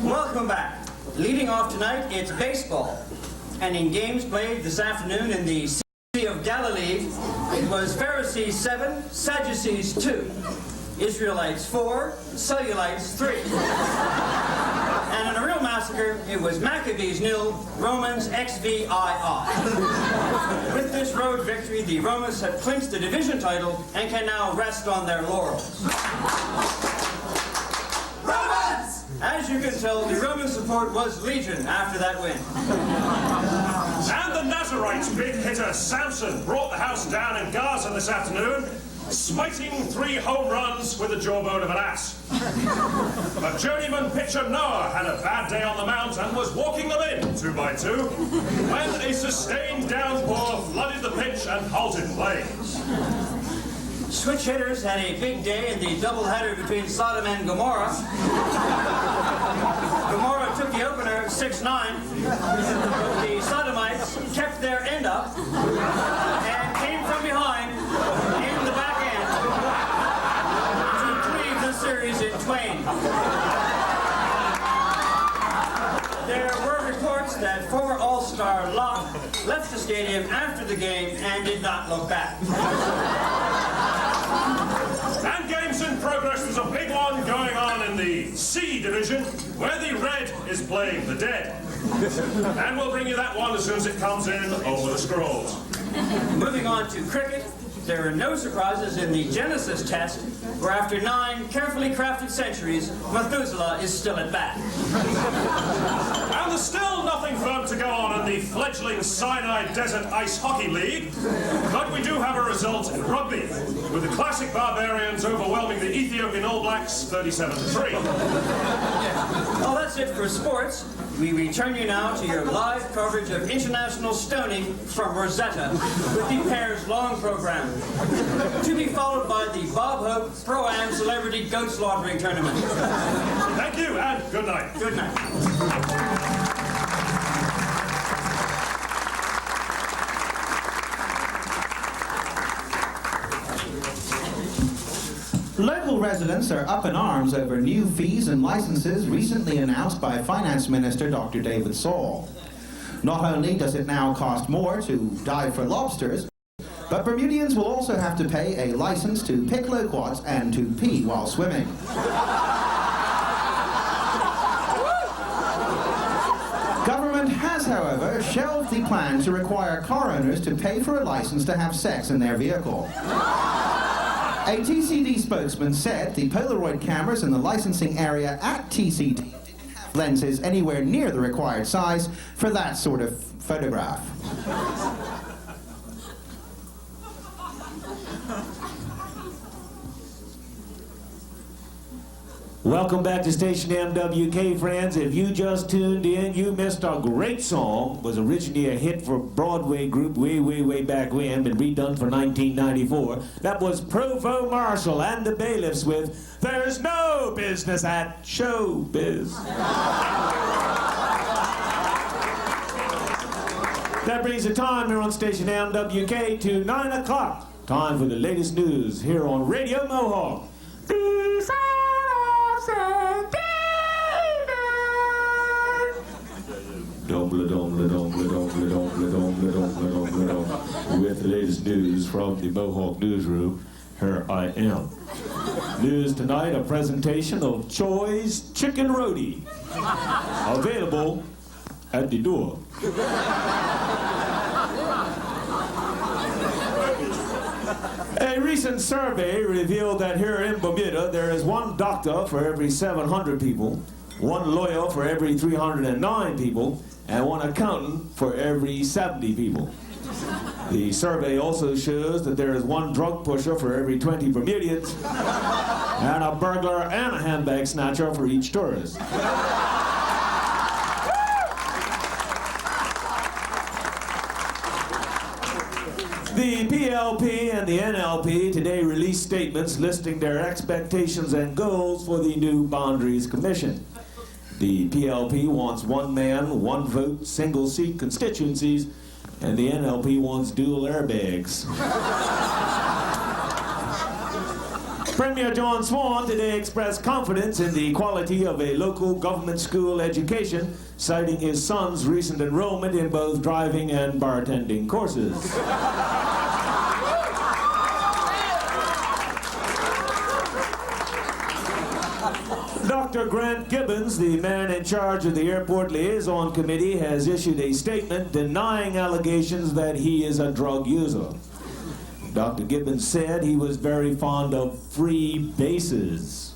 Welcome back. Leading off tonight, it's baseball. And in games played this afternoon in the Sea of Galilee, it was Pharisees 7, Sadducees 2, Israelites 4, Cellulites 3. And in a real massacre, it was Maccabees 0, Romans XVII. With this road victory, the Romans have clinched the division title and can now rest on their laurels. Romans! As you can tell, the Roman support was legion after that win. And the Nazarites' big hitter, Samson, brought the house down in Gaza this afternoon, smiting 3 home runs with the jawbone of an ass. But journeyman pitcher Noah had a bad day on the mound and was walking them in 2 by 2 when a sustained downpour flooded the pitch and halted play. Switch hitters had a big day in the doubleheader between Sodom and Gomorrah. Gomorrah took the opener 6-9. The Sodomites kept their end up and came from behind in the back end to cleave the series in twain. There were reports that former All-Star Locke left the stadium after the game and did not look back. And games in progress. There's a big one going on in the C division, where the Red is playing the Dead. And we'll bring you that one as soon as it comes in over the scrolls. Moving on to cricket, there are no surprises in the Genesis test, where after 9 carefully crafted centuries, Methuselah is still at bat. And there's still nothing firm to go on in the fledgling Sinai Desert Ice Hockey League, but we do have a result in rugby, with the classic Barbarians overwhelming the Ethiopian All Blacks 37-3. Well, that's it for sports. We return you now to your live coverage of international stoning from Rosetta with the Pair's Long program, to be followed by the Bob Hope Pro-Am Celebrity Goat Slaughtering Tournament. Thank you, and good night. Good night. Local residents are up in arms over new fees and licenses recently announced by Finance Minister Dr. David Saul. Not only does it now cost more to dive for lobsters, but Bermudians will also have to pay a license to pick loquats and to pee while swimming. Government has, however, shelved the plan to require car owners to pay for a license to have sex in their vehicle. A TCD spokesman said the Polaroid cameras in the licensing area at TCD didn't have lenses anywhere near the required size for that sort of photograph. Welcome back to Station MWK, friends. If you just tuned in, you missed a great song. It was originally a hit for Broadway group way back when, been redone for 1994. That was Provo Marshall and the Bailiffs with There's No Business at Showbiz. That brings the time here on Station MWK to 9 o'clock. Time for the latest news here on Radio Mohawk. With the latest news from the Mohawk newsroom, here I am. News tonight, a presentation of Choi's Chicken Roti, available at the door. A recent survey revealed that here in Bermuda there is 1 doctor for every 700 people, 1 lawyer for every 309 people, and 1 accountant for every 70 people. The survey also shows that there is 1 drug pusher for every 20 Bermudians, and a burglar and a handbag snatcher for each tourist. The PLP and the NLP today released statements listing their expectations and goals for the new Boundaries Commission. The PLP wants 1 man, 1 vote, single-seat constituencies, and the NLP wants dual airbags. Premier John Swan today expressed confidence in the quality of a local government school education, citing his son's recent enrollment in both driving and bartending courses. Dr. Grant Gibbons, the man in charge of the Airport Liaison Committee, has issued a statement denying allegations that he is a drug user. Dr. Gibbons said he was very fond of free bases.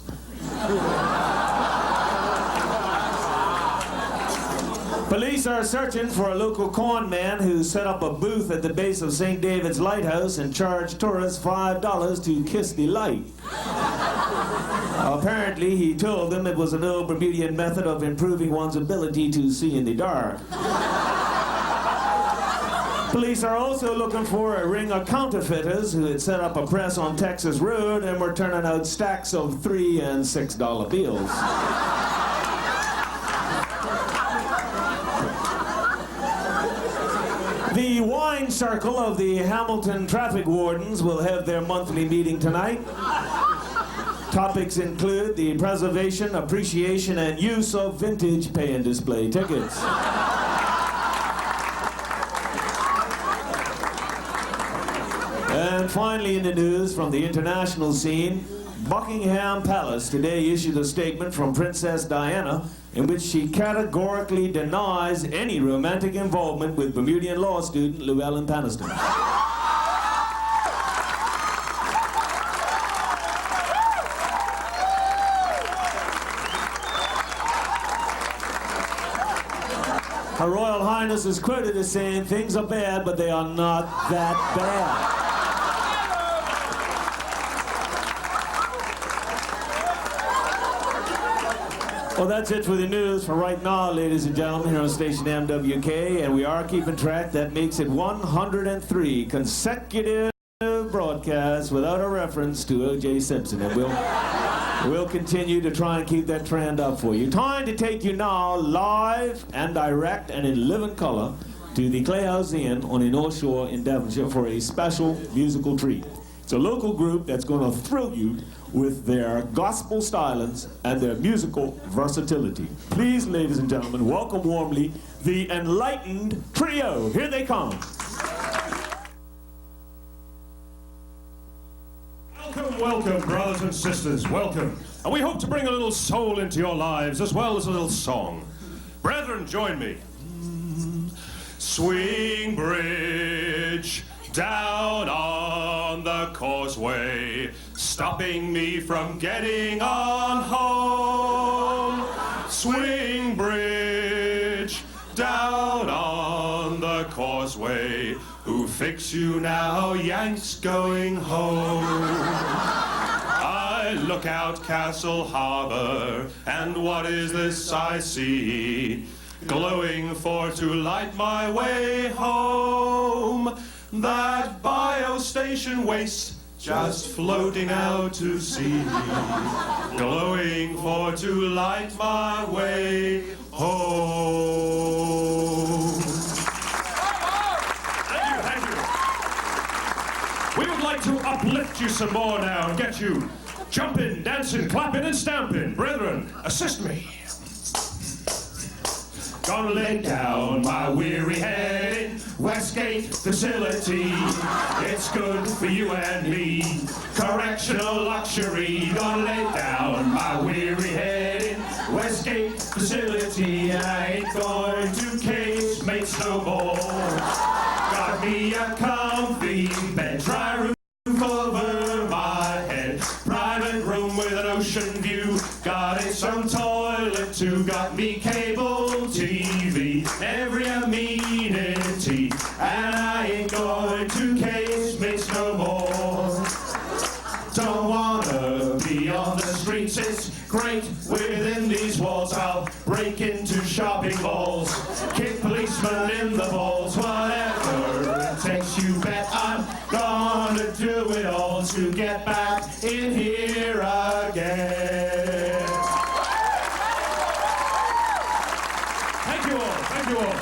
Police are searching for a local con man who set up a booth at the base of St. David's Lighthouse and charged tourists $5 to kiss the light. Apparently, he told them it was an old Bermudian method of improving one's ability to see in the dark. Police are also looking for a ring of counterfeiters who had set up a press on Texas Road and were turning out stacks of $3 and $6 bills. The wine circle of the Hamilton traffic wardens will have their monthly meeting tonight. Topics include the preservation, appreciation, and use of vintage pay and display tickets. And finally in the news from the international scene, Buckingham Palace today issued a statement from Princess Diana in which she categorically denies any romantic involvement with Bermudian law student Llewellyn Paniston. Her Royal Highness is quoted as saying, "Things are bad, but they are not that bad." Well, that's it for the news for right now, ladies and gentlemen, here on station MWK, and we are keeping track. That makes it 103 consecutive broadcasts without a reference to O.J. Simpson, and we'll continue to try and keep that trend up for you. Time to take you now live and direct and in living color to the Clayhouse Inn on the North Shore in Devonshire for a special musical treat. It's a local group that's going to thrill you with their gospel stylings and their musical versatility. Please, ladies and gentlemen, welcome warmly the Enlightened Trio. Here they come. Welcome, welcome, brothers and sisters, welcome. And we hope to bring a little soul into your lives as well as a little song. Brethren, join me. Swing bridge down on the causeway, stopping me from getting on home. Swing bridge down on the causeway, who fix you now, Yanks going home. I look out Castle Harbor, and what is this I see? Glowing for to light my way home. That biostation waste just floating out to sea, glowing for to light my way home. Thank you. We would like to uplift you some more now and get you jumping, dancing, clapping, and stamping. Brethren, assist me. Gonna lay down my weary head in Westgate facility. It's good for you and me, correctional luxury. Gonna lay down my weary head in Westgate facility. And I ain't going to casemates no more. Got me a comfy bed, dry roof over my head, private room with an ocean view. Got its own toilet too. Got me cable TV, every amenity, and I ain't going to casemates no more. Don't wanna be on the streets, it's great within these walls. I'll break into shopping malls, kick policemen in the balls, whatever it takes, you bet I'm gonna do it all to get back in here again. Thank you all. Thank you all.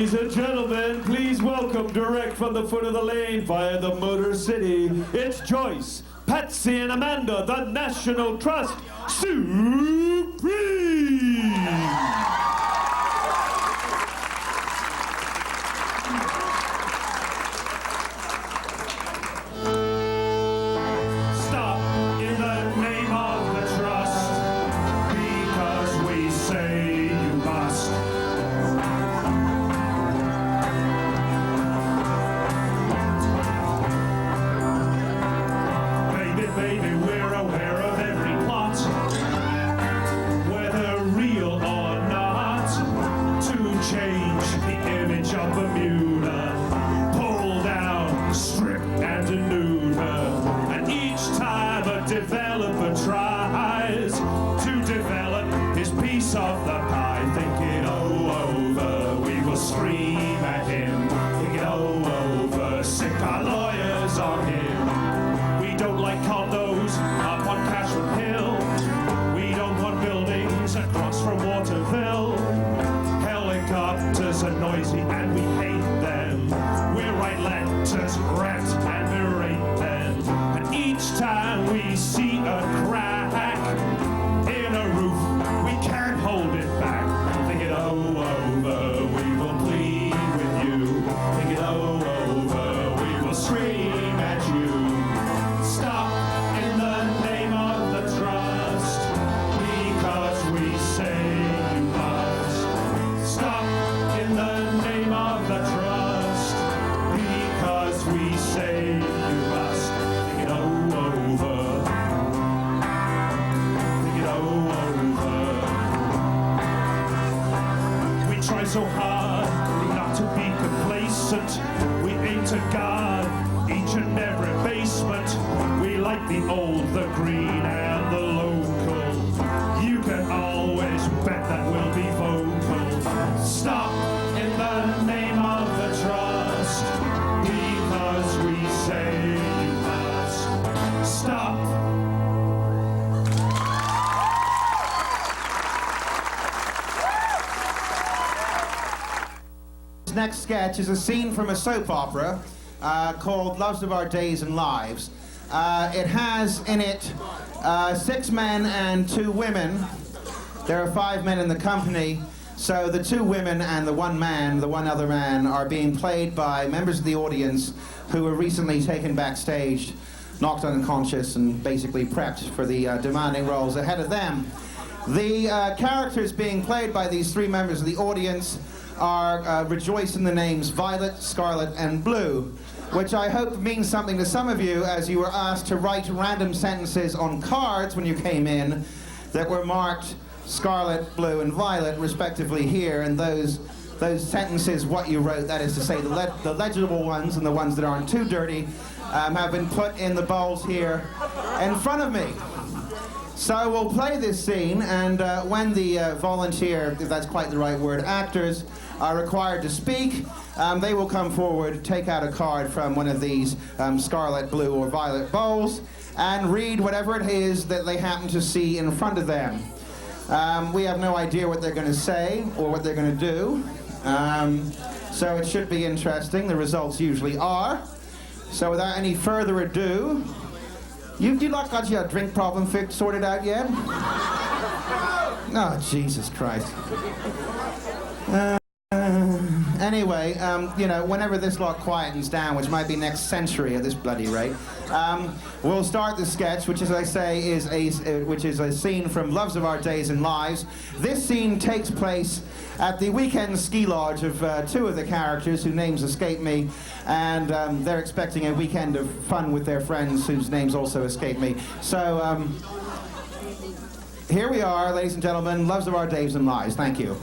Ladies and gentlemen, please welcome direct from the foot of the lane via the Motor City, it's Joyce, Patsy, and Amanda, the National Trust Supreme! Stop in the name of the trust, because we say you must. Baby, we're aware of every plot, whether real or not, to change the image of Bermuda, pull down, strip and denude her. And each time a developer tries to develop his piece of the pie, think it over, we will scream at him. Think it over, sick our lawyers on him. We don't like condos up on Cashwood Hill. We don't want buildings across from Waterville. Helicopters are noisy and we hate them. We write letters, rant and berate them. And each time we see a crack in a roof, we can't hold it back. Think it over, we will plead with you. Think it over, we will scream at you. Stop in the name of the trust, because we say you must. Stop in the name of the trust, because we say you must. Think it over. Think it over. We try so hard not to be complacent. We aim to guard each and every basement. We like the old, the green, and the local. You can always bet that we'll be vocal. Stop in the name of the trust, because we say you must. Stop. This next sketch is a scene from a soap opera called Loves of Our Days and Lives. It has in it 6 men and 2 women. There are 5 men in the company, so the 2 women and the 1 man, the 1 other man, are being played by members of the audience who were recently taken backstage, knocked unconscious, and basically prepped for the demanding roles ahead of them. The characters being played by these 3 members of the audience are rejoice in the names Violet, Scarlet, and Blue, which I hope means something to some of you, as you were asked to write random sentences on cards when you came in that were marked Scarlet, Blue, and Violet, respectively here, and those sentences, what you wrote, that is to say the legible ones and the ones that aren't too dirty, have been put in the bowls here in front of me. So we'll play this scene, and when the volunteer, if that's quite the right word, actors are required to speak, they will come forward, take out a card from one of these scarlet, blue, or violet bowls, and read whatever it is that they happen to see in front of them. We have no idea what they're going to say or what they're going to do, so it should be interesting. The results usually are. So without any further ado, you not got your drink problem sorted out yet? Oh, Jesus Christ. Anyway, you know, whenever this lot quietens down, which might be next century at this bloody rate, we'll start the sketch, which, as I say, is a scene from Loves of Our Days and Lives. This scene takes place at the weekend ski lodge of 2 of the characters whose names escape me, and they're expecting a weekend of fun with their friends whose names also escape me. So here we are, ladies and gentlemen, Loves of Our Days and Lives. Thank you.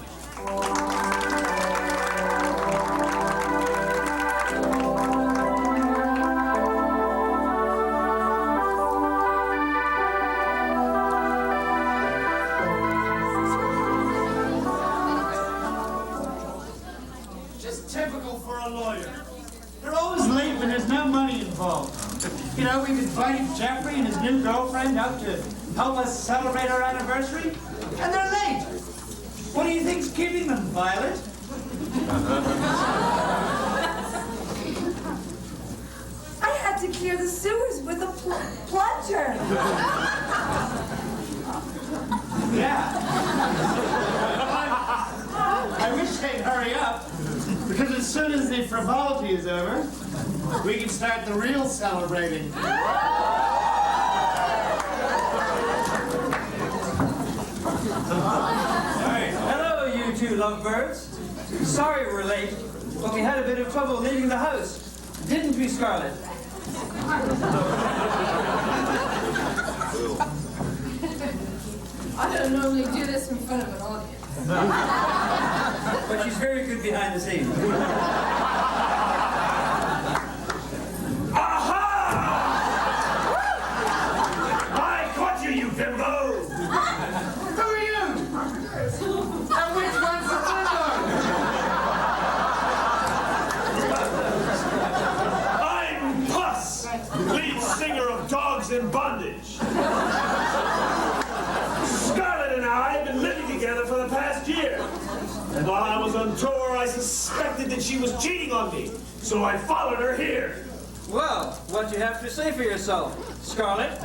You know, we've invited Jeffrey and his new girlfriend out to help us celebrate our anniversary, and they're late. What do you think's keeping them, Violet? I had to clear the sewers with a plunger. Yeah. I wish they'd hurry up, because as soon as the frivolity is over, we can start the real celebrating. Hello, you two lovebirds. Sorry we're late, but we had a bit of trouble leaving the house. Didn't we, Scarlett? I don't normally do this in front of an audience. But she's very good behind the scenes. Aha! I caught you, you bimbo! Who are you? And which one's the I'm Puss, lead singer of Dogs in Bondage. Scarlett and I have been living together for the past year. And while I was on tour, I suspected that she was cheating on me. So I followed her here. Well, what do you have to say for yourself, Scarlett?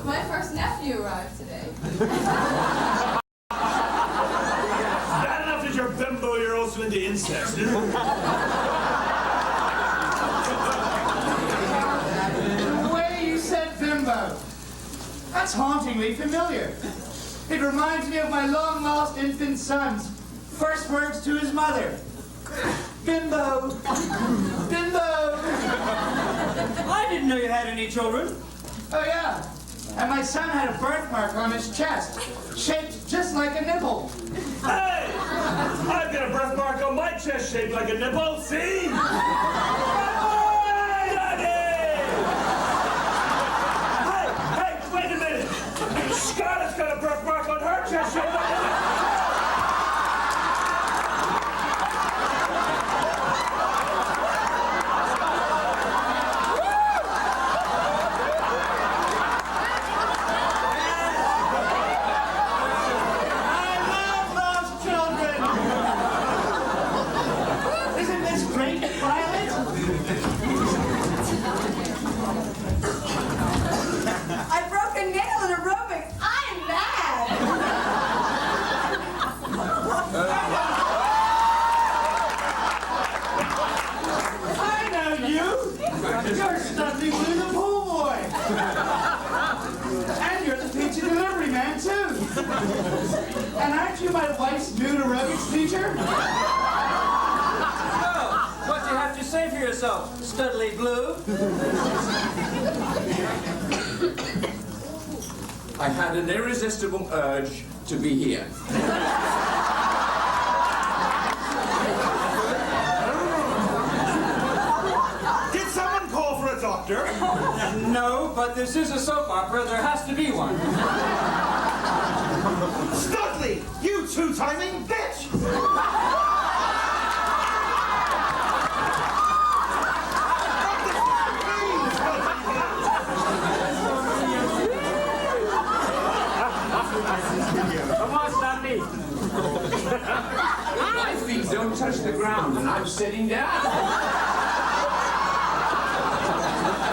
My first nephew arrived today. Bad enough that you're bimbo, you're also into incest. The way you said bimbo, that's hauntingly familiar. It reminds me of my long-lost infant son's first words to his mother. Bimbo. Bimbo. I didn't know you had any children. Oh, yeah. And my son had a birthmark on his chest, shaped just like a nipple. Hey! I've got a birthmark on my chest shaped like a nipple. See? Hey, wait a minute. Scarlett's got a birthmark on her chest shaped like a nipple. I broke a nail in aerobics. I'm mad. I know you. You're Studley Blue the pool boy. And you're the pizza delivery man, too. And aren't you my wife's nude aerobics teacher? Well, what do you have to say for yourself, Studley Blue? I had an irresistible urge to be here. Did someone call for a doctor? No, but this is a soap opera. There has to be one. Studley, you two-timing bitch! Come on, Studley. My feet don't touch the ground, and I'm sitting down.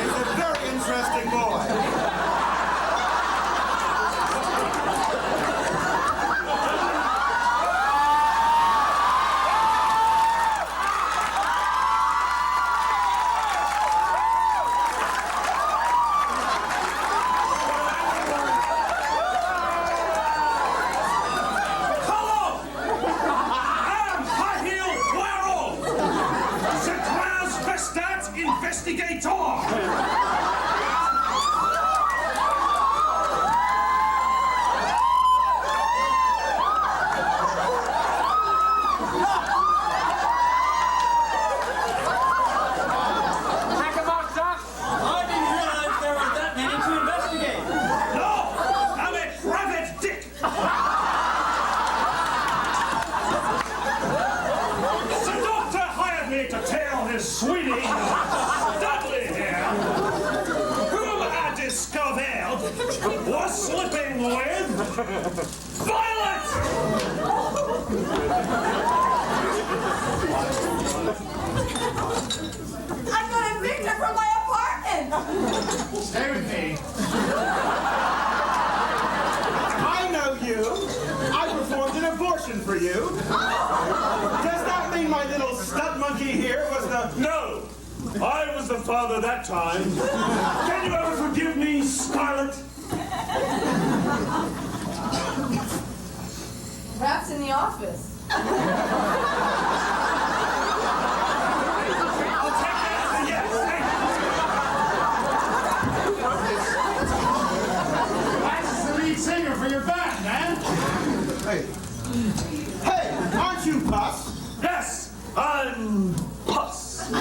He's a very interesting boy. Sweetie, Dudley here, whom I discovered was slipping with Violet! I got evicted from my apartment. Stay with me. I know you. I performed an abortion for you. Does that mean my little stud monkey here was the... No! I was the father that time. Can you ever forgive me, Scarlet? Perhaps in the office. I'll take that as a yes. That's the lead singer for your band, man. Hey, aren't you Puss? Yes, I'm Puss. I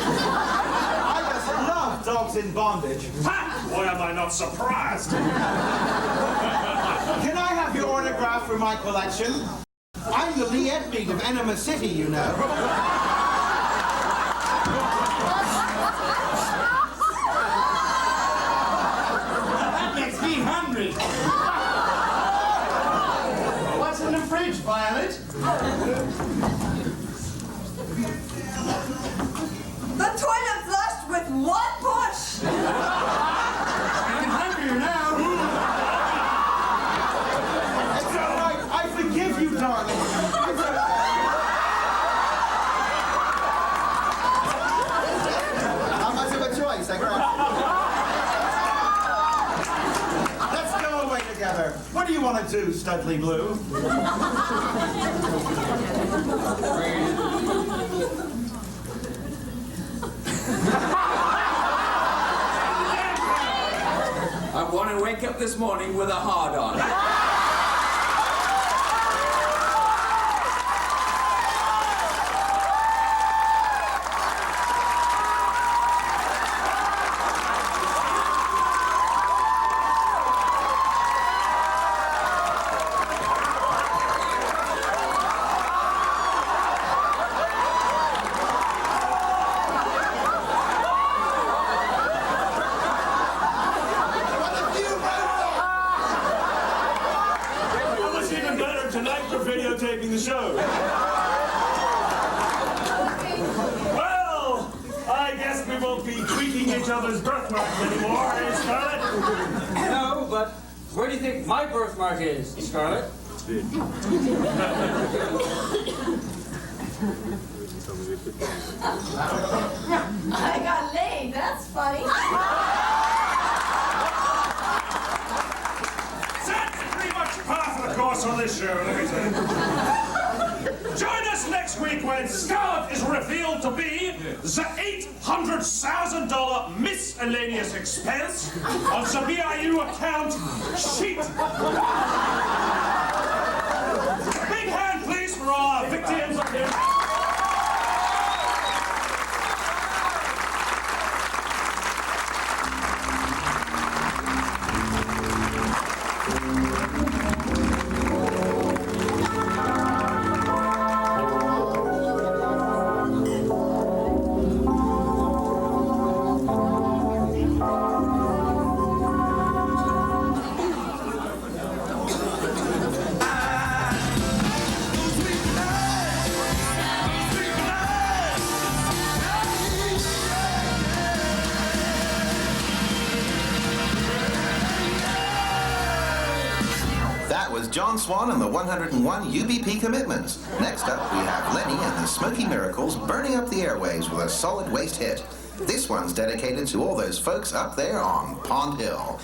just love dogs in bondage. Ha! Boy, am I not surprised. Can I have your autograph for my collection? I'm the Lee Edbeat of Enema City, you know. That makes me hungry. What's in the fridge, Violet? The toilet flushed with one push. I'm hungrier now. It's all right. I forgive you, darling. How much of a choice, I grant. Let's go away together. What do you want to do, Studley Blue? I want to wake up this morning with a hard-on. Videotaping the show. Well, I guess we won't be tweaking each other's birthmarks anymore, eh, Scarlet? No, but where do you think my birthmark is, Scarlet? I got laid. That's funny. That's pretty much par for the course on this show, let me tell you. Join us next week when Scarlet is revealed to be the $800,000 miscellaneous expense on Ceareal account sheet. Big hand, please, for our victims up here. John Swan and the 101 UBP Commitments. Next up, we have Lenny and the Smoky Miracles burning up the airwaves with a solid waste hit. This one's dedicated to all those folks up there on Pond Hill.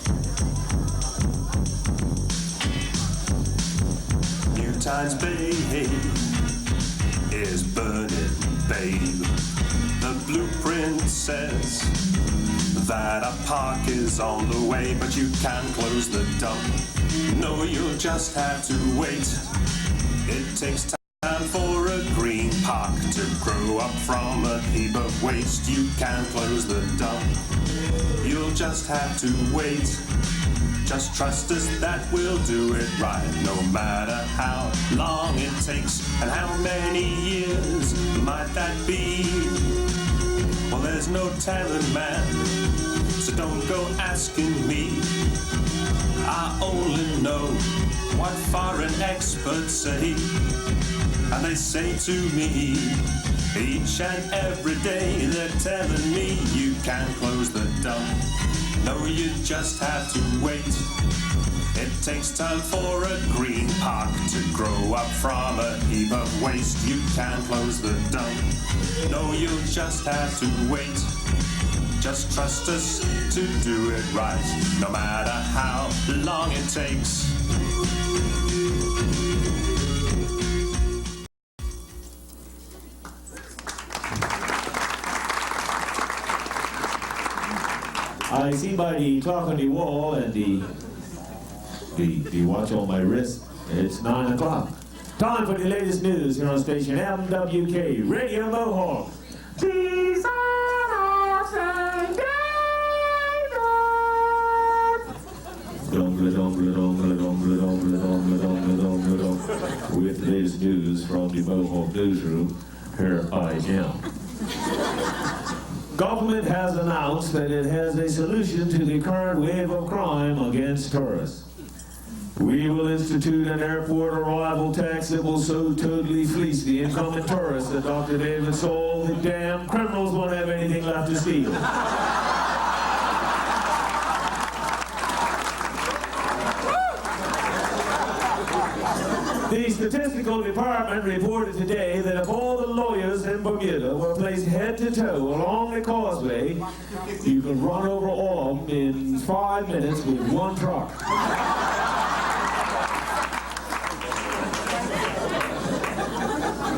New Times Bay is burning, babe. The blueprint says that a park is on the way, but you can't close the dump. No, you'll just have to wait. It takes time for a green park to grow up from a heap of waste. You can't close the dump. You'll just have to wait. Just trust us that we'll do it right, no matter how long it takes and how many years might that be. Well, there's no telling, man, so don't go asking me. I only know what foreign experts say. And they say to me, each and every day, they're telling me you can't close the dump. No, you just have to wait. It takes time for a green park to grow up from a heap of waste. You can't close the dump. No, you'll just have to wait. Just trust us to do it right, no matter how long it takes. I see by the clock on the wall and the watch on my wrist, it's 9 o'clock. Time for the latest news here on station MWK Radio Mohawk. With the latest news from the Mohawk newsroom, here I am. Government has announced that it has a solution to the current wave of crime against tourists. We will institute an airport arrival tax that will so totally fleece the incoming tourists that Dr. David Soul, the damn criminals won't have anything left to steal. The statistical department reported today that if all the lawyers in Bermuda were placed head to toe along the causeway, you could run over all of them in 5 minutes with one truck.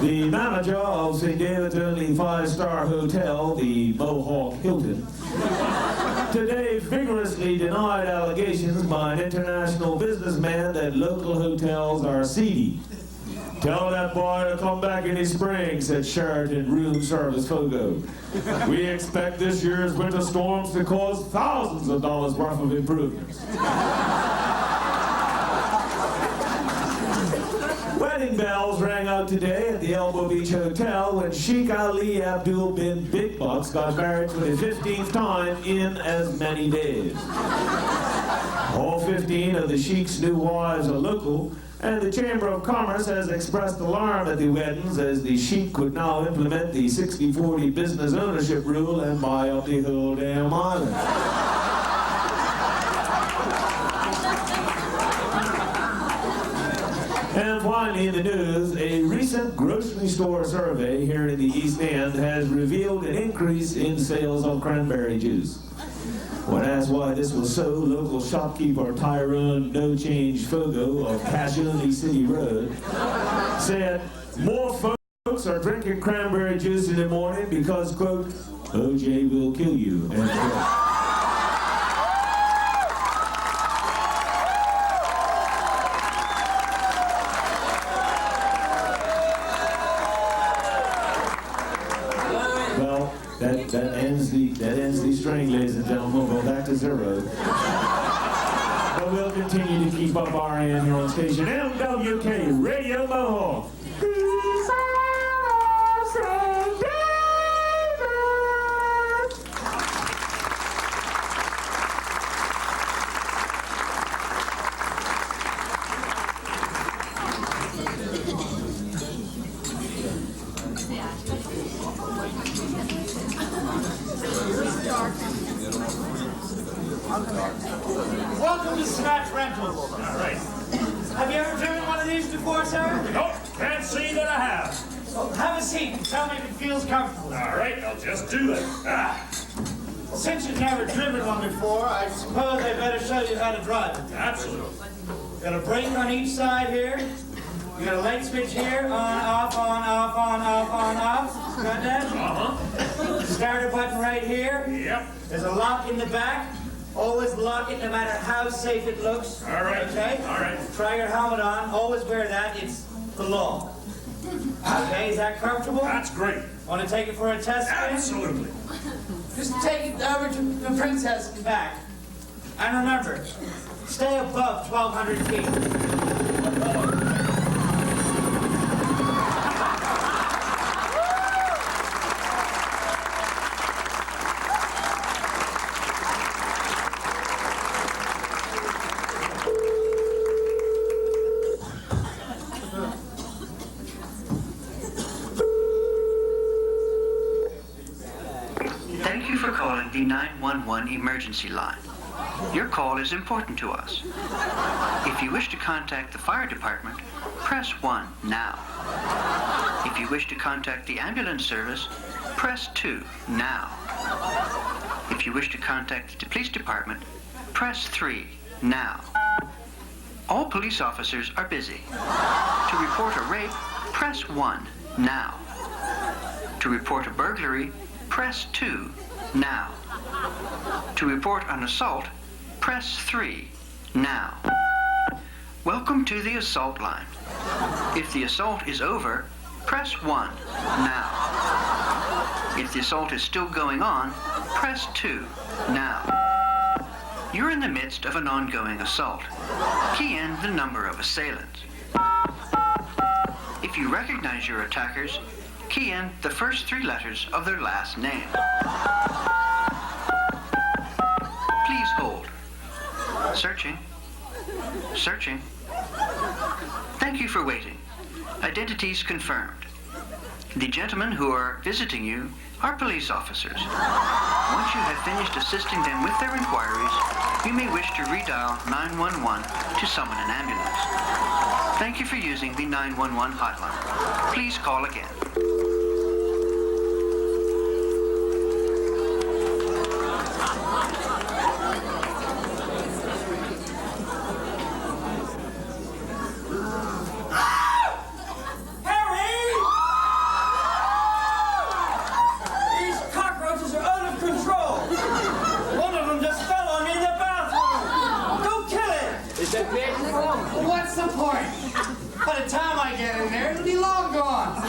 The manager of St. David's only 5-star hotel, the Mohawk Hilton, today vigorously denied allegations by an international businessman that local hotels are seedy. Tell that boy to come back in the spring, said Sheraton room service Fogo. We expect this year's winter storms to cause thousands of dollars worth of improvements. Wedding bells rang out today at the Elbow Beach Hotel when Sheikh Ali Abdul bin Big Bucks got married for the 15th time in as many days. All 15 of the Sheikh's new wives are local, and the Chamber of Commerce has expressed alarm at the weddings as the Sheikh could now implement the 60-40 business ownership rule and buy up the whole damn island. And finally in the news, a recent grocery store survey here in the East End has revealed an increase in sales of cranberry juice. When asked why this was so, local shopkeeper Tyrone No Change Fogo of Casualty City Road said more folks are drinking cranberry juice in the morning because, quote, OJ will kill you, end quote. That ends the string, ladies and gentlemen. We'll go back to 0. But we'll continue to keep up our end here on station MWK Radio Mohawk. Welcome to Snatch Rentals. All right. Have you ever driven one of these before, sir? Nope, can't say that I have. Well, have a seat and tell me if it feels comfortable. All right, I'll just do that. Well, since you've never driven one before, I suppose I better show you how to drive it. Absolutely. Got a brake on each side here. You got a light switch here, on, off, on, off, on, off, on, off. Got that? Uh-huh. Starter button right here. Yep. There's a lock in the back. Always lock it no matter how safe it looks. All right. Okay? All right. Try your helmet on. Always wear that. It's the law. Okay, is that comfortable? That's great. Want to take it for a test spin? Absolutely. Just take it over to the princess and back. And remember, stay above 1,200 feet. Thank you for calling the 911 emergency line. Your call is important to us. If you wish to contact the fire department, press 1 now. If you wish to contact the ambulance service, press 2 now. If you wish to contact the police department, press 3 now. All police officers are busy. To report a rape, press 1 now. To report a burglary, press 2 now. To report an assault, press 3 now. Welcome to the assault line. If the assault is over, press 1 now. If the assault is still going on, press 2 now. You're in the midst of an ongoing assault. Key in the number of assailants. If you recognize your attackers, key in the first 3 letters of their last name. Please hold. Searching. Searching. Thank you for waiting. Identities confirmed. The gentlemen who are visiting you are police officers. Once you have finished assisting them with their inquiries, you may wish to redial 911 to summon an ambulance. Thank you for using the 911 hotline. Please call again. What's the point? By the time I get in there, it'll be long gone.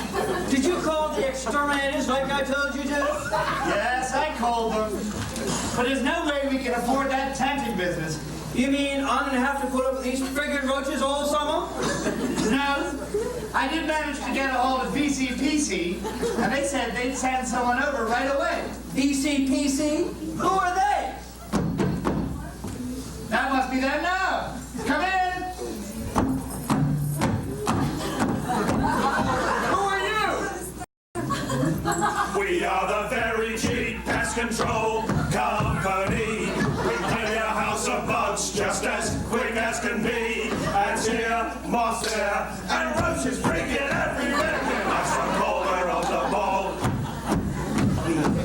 Did you call the exterminators like I told you to? Yes, I called them. But there's no way we can afford that tenting business. You mean I'm gonna have to put up with these friggin' roaches all summer? No. I did manage to get a hold of VCPC, and they said they'd send someone over right away. VCPC? Who are they? That must be them now. Come in. Who are you? We are the very cheap pest control company. We clear your house of bugs just as quick as can be. Ants here, moths there, and roaches freaking everywhere. That's the color of the ball.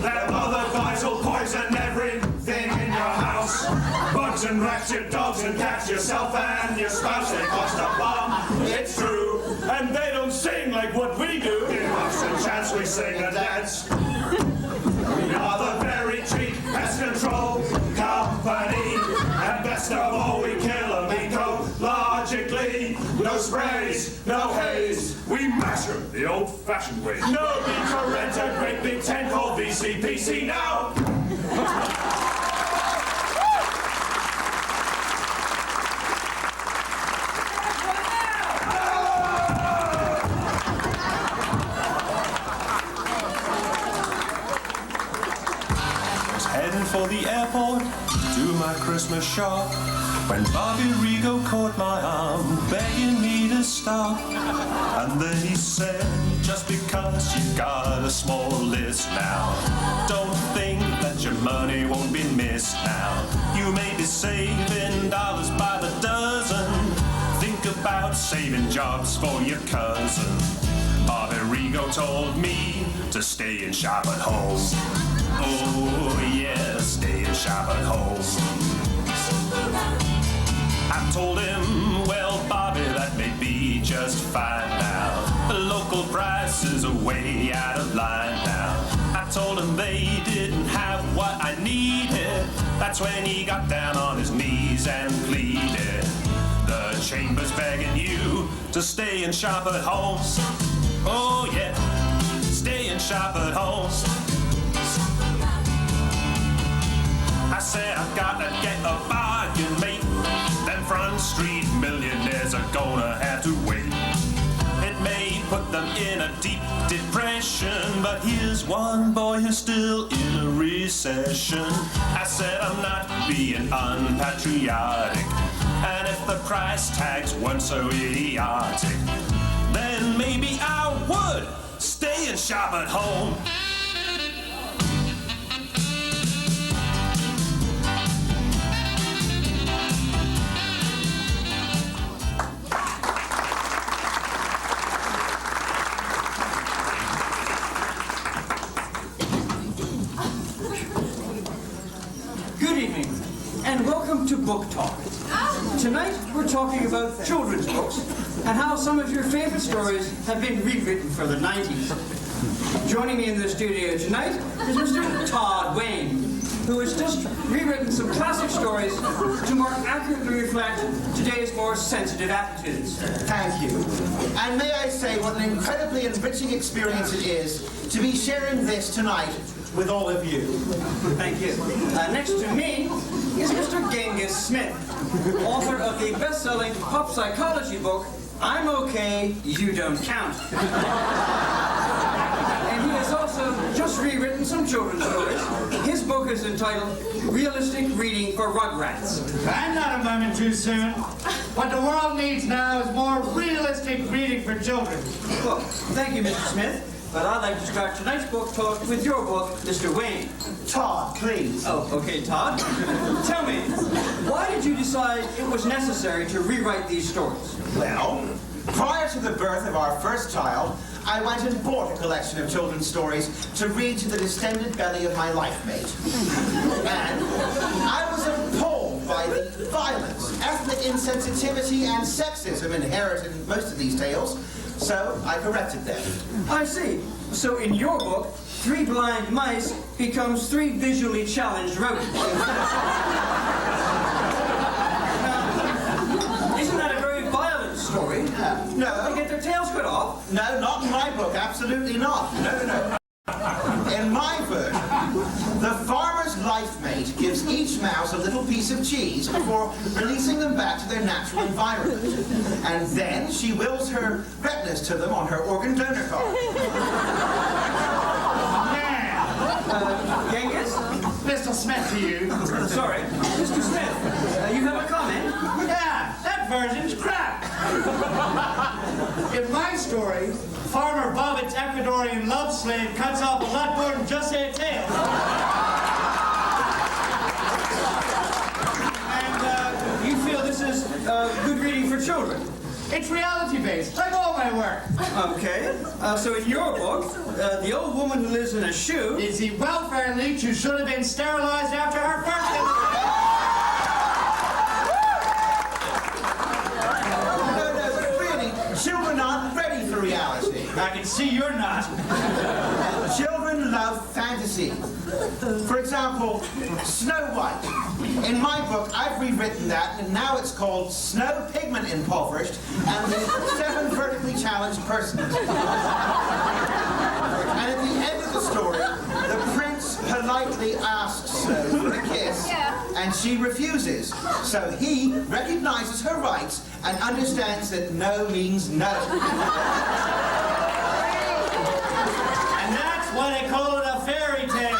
Their other guys will poison everything in your house. Bugs and rats, your dogs and cats, yourself and your spouse. They cost a bomb, it's true. And they don't sing like what we do. Give us a chance, we sing and dance. We are the very cheap pest control company. And best of all, we kill them ecologically. No sprays, no haze. We mash them the old-fashioned way. No need to rent a great big tent called VCPC now. For the airport, to my Christmas shop, when Bobby Rigo caught my arm, begging me to stop. And then he said, just because you got a small list now, don't think that your money won't be missed now. You may be saving dollars by the dozen. Think about saving jobs for your cousin. Bobby Rigo told me to stay and shop at home. Oh yeah, stay and shop at home. I told him, well, Bobby, that may be just fine now. The local prices are way out of line now. I told him they didn't have what I needed. That's when he got down on his knees and pleaded. The chamber's begging you to stay and shop at home. Oh yeah, stay and shop at home. I said I've got to get a bargain, mate. Them Front Street millionaires are gonna have to wait. It may put them in a deep depression, but here's one boy who's still in a recession. I said I'm not being unpatriotic, and if the price tags weren't so idiotic, then maybe I would stay and shop at home. and welcome to Book Talk. Tonight, we're talking about children's books and how some of your favorite stories have been rewritten for the 90s. Joining me in the studio tonight is Mr. Todd Wayne, who has just rewritten some classic stories to more accurately reflect today's more sensitive attitudes. Thank you. And may I say what an incredibly enriching experience it is to be sharing this tonight with all of you. Thank you. Next to me is Mr. Genghis Smith, author of the best-selling pop psychology book, I'm Okay, You Don't Count. And he has also just rewritten some children's stories. His book is entitled Realistic Reading for Rugrats. I'm not a moment too soon. What the world needs now is more realistic reading for children. Well, thank you, Mr. Smith. But I'd like to start tonight's book talk with your book, Mr. Wayne. Todd, please. Oh, okay, Todd. Tell me, why did you decide it was necessary to rewrite these stories? Well, prior to the birth of our first child, I went and bought a collection of children's stories to read to the distended belly of my life mate. And I was appalled by the violence, ethnic insensitivity, and sexism inherent in most of these tales, so I corrected them. I see. So in your book, 3 blind mice becomes 3 visually challenged rodents. Now, isn't that a very violent story? No. They get their tails cut off? No, not in my book. Absolutely not. No. In my version, the farmer's life mate gives each mouse a little piece of cheese before releasing them back to their natural environment. And then she wills her retinas to them on her organ donor card. Genghis? Mr. Smith to you. Sorry. Mr. Smith, you have a comment? Yeah, that version's crap. In my story, Farmer Bobbitt's Ecuadorian love slave cuts off a lot more than just their tail. And you feel this is good reading for children? It's reality-based, like all my work. Okay. So in your book, the old woman who lives in a shoe is the welfare leech who should have been sterilized after her first Children aren't ready for reality. I can see you're not. Children love fantasy. For example, Snow White. In my book, I've rewritten that, and now it's called Snow Pigment Impoverished and the 7 Vertically Challenged Persons. And at the end of the story, the prince politely asks Snow for a kiss, and she refuses. So he recognizes her rights and understands that no means no. And that's why they call it a fairy tale.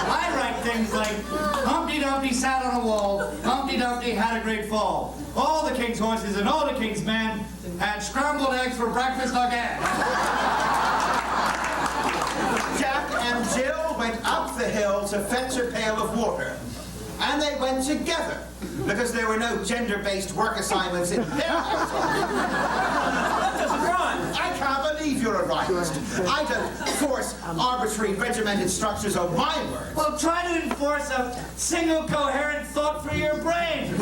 I write things like, Humpty Dumpty sat on a wall, Humpty Dumpty had a great fall. All the king's horses and all the king's men had scrambled eggs for breakfast again. Jack and Jill went up the hill to fetch a pail of water. And they went together, because there were no gender-based work assignments in their household. That doesn't rhyme. I can't believe you're a rhymist. I don't force arbitrary regimented structures on my words. Well, try to enforce a single coherent thought for your brain.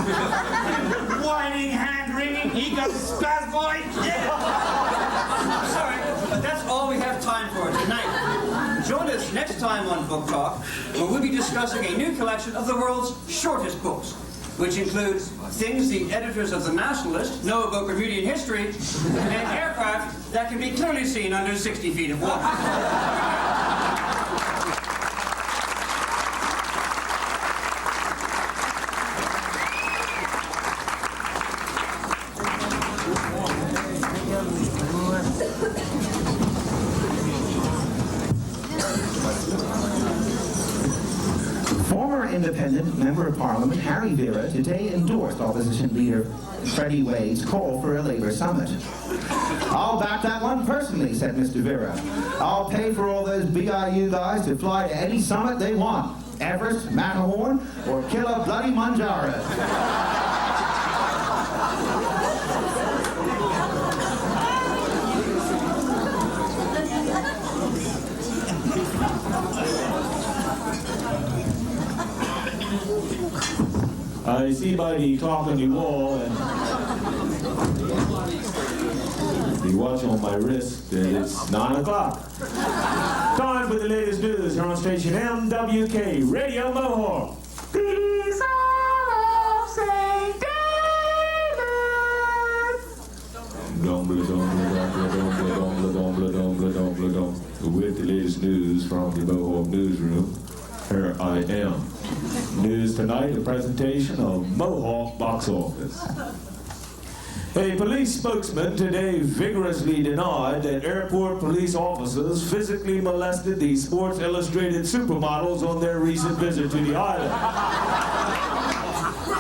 Whining, hand-wringing, ego-spasmoid. I'm sorry, but that's all we have time for tonight. Join us next time on Book Talk, where we'll be discussing a new collection of the world's shortest books, which includes things the editors of The Nationalist know about Bermudian history and aircraft that can be clearly seen under 60 feet of water. Former independent member of Parliament Harry Vera today endorsed opposition leader Freddie Wade's call for a Labour summit. I'll back that one personally, said Mr. Vera. I'll pay for all those BIU guys to fly to any summit they want. Everest, Matterhorn, or kill a bloody Manjaro. I see by the clock on the wall and the watch on my wrist that it's 9 o'clock. Time for the latest news here on station MWK Radio Mohawk. These are St. David. With the latest news from the Mohawk newsroom, here I am. News tonight, a presentation of Mohawk Box Office. A police spokesman today vigorously denied that airport police officers physically molested the Sports Illustrated supermodels on their recent visit to the island.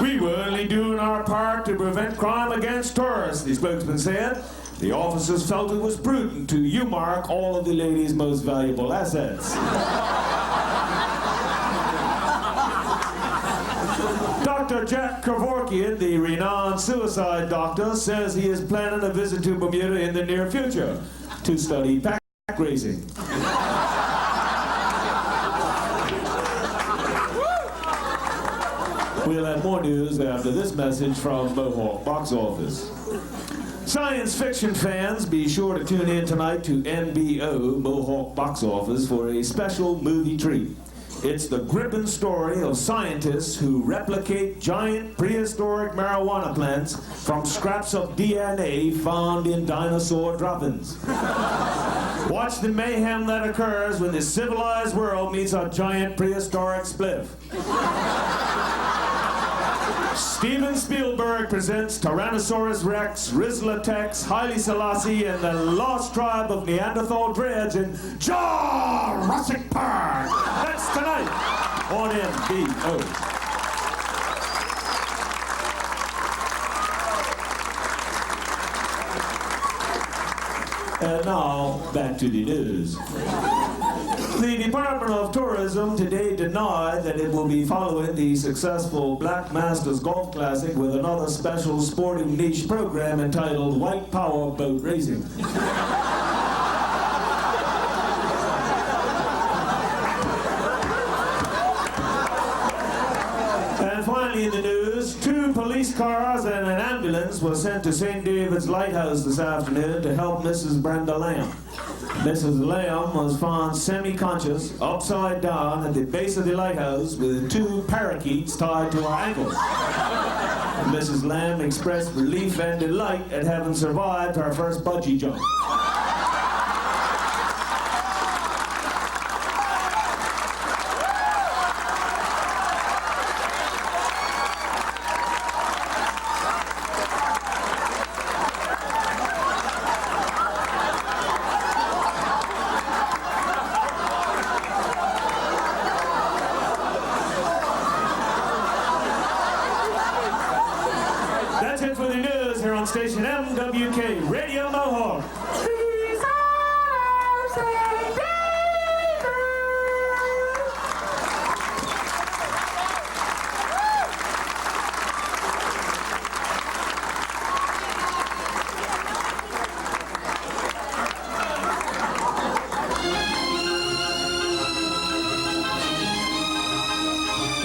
We were only doing our part to prevent crime against tourists, the spokesman said. The officers felt it was prudent to U-mark all of the ladies' most valuable assets. Dr. Jack Kevorkian, the renowned suicide doctor, says he is planning a visit to Bermuda in the near future to study pack racing. We'll have more news after this message from Mohawk Box Office. Science fiction fans, be sure to tune in tonight to MBO, Mohawk Box Office, for a special movie treat. It's the gripping story of scientists who replicate giant prehistoric marijuana plants from scraps of DNA found in dinosaur droppings. Watch the mayhem that occurs when the civilized world meets a giant prehistoric spliff. Steven Spielberg presents Tyrannosaurus Rex, Rizlatex, Haile Selassie, and the lost tribe of Neanderthal dreads in Jurassic Park. That's tonight on MBO. And now, back to the news. The Department of Tourism today denied that it will be following the successful Black Masters Golf Classic with another special sporting niche program entitled White Power Boat Racing. And finally in the news, 2 police cars and an ambulance were sent to St. David's Lighthouse this afternoon to help Mrs. Brenda Lamb. Mrs. Lamb was found semi-conscious, upside down at the base of the lighthouse with 2 parakeets tied to her ankles. Mrs. Lamb expressed relief and delight at having survived her first bungee jump. That's it for the news here on station MWK Radio Mohawk.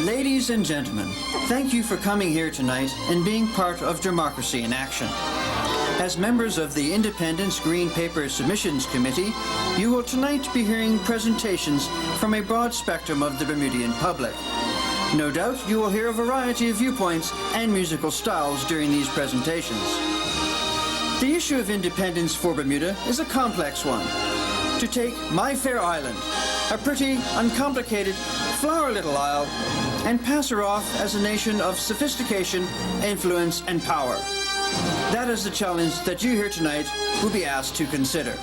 Ladies and gentlemen, thank you for coming here tonight and being part of Democracy in Action. As members of the Independence Green Paper Submissions Committee, you will tonight be hearing presentations from a broad spectrum of the Bermudian public. No doubt you will hear a variety of viewpoints and musical styles during these presentations. The issue of independence for Bermuda is a complex one. To take my fair island, a pretty, uncomplicated, flower little isle, and pass her off as a nation of sophistication, influence, and power. That is the challenge that you here tonight will be asked to consider.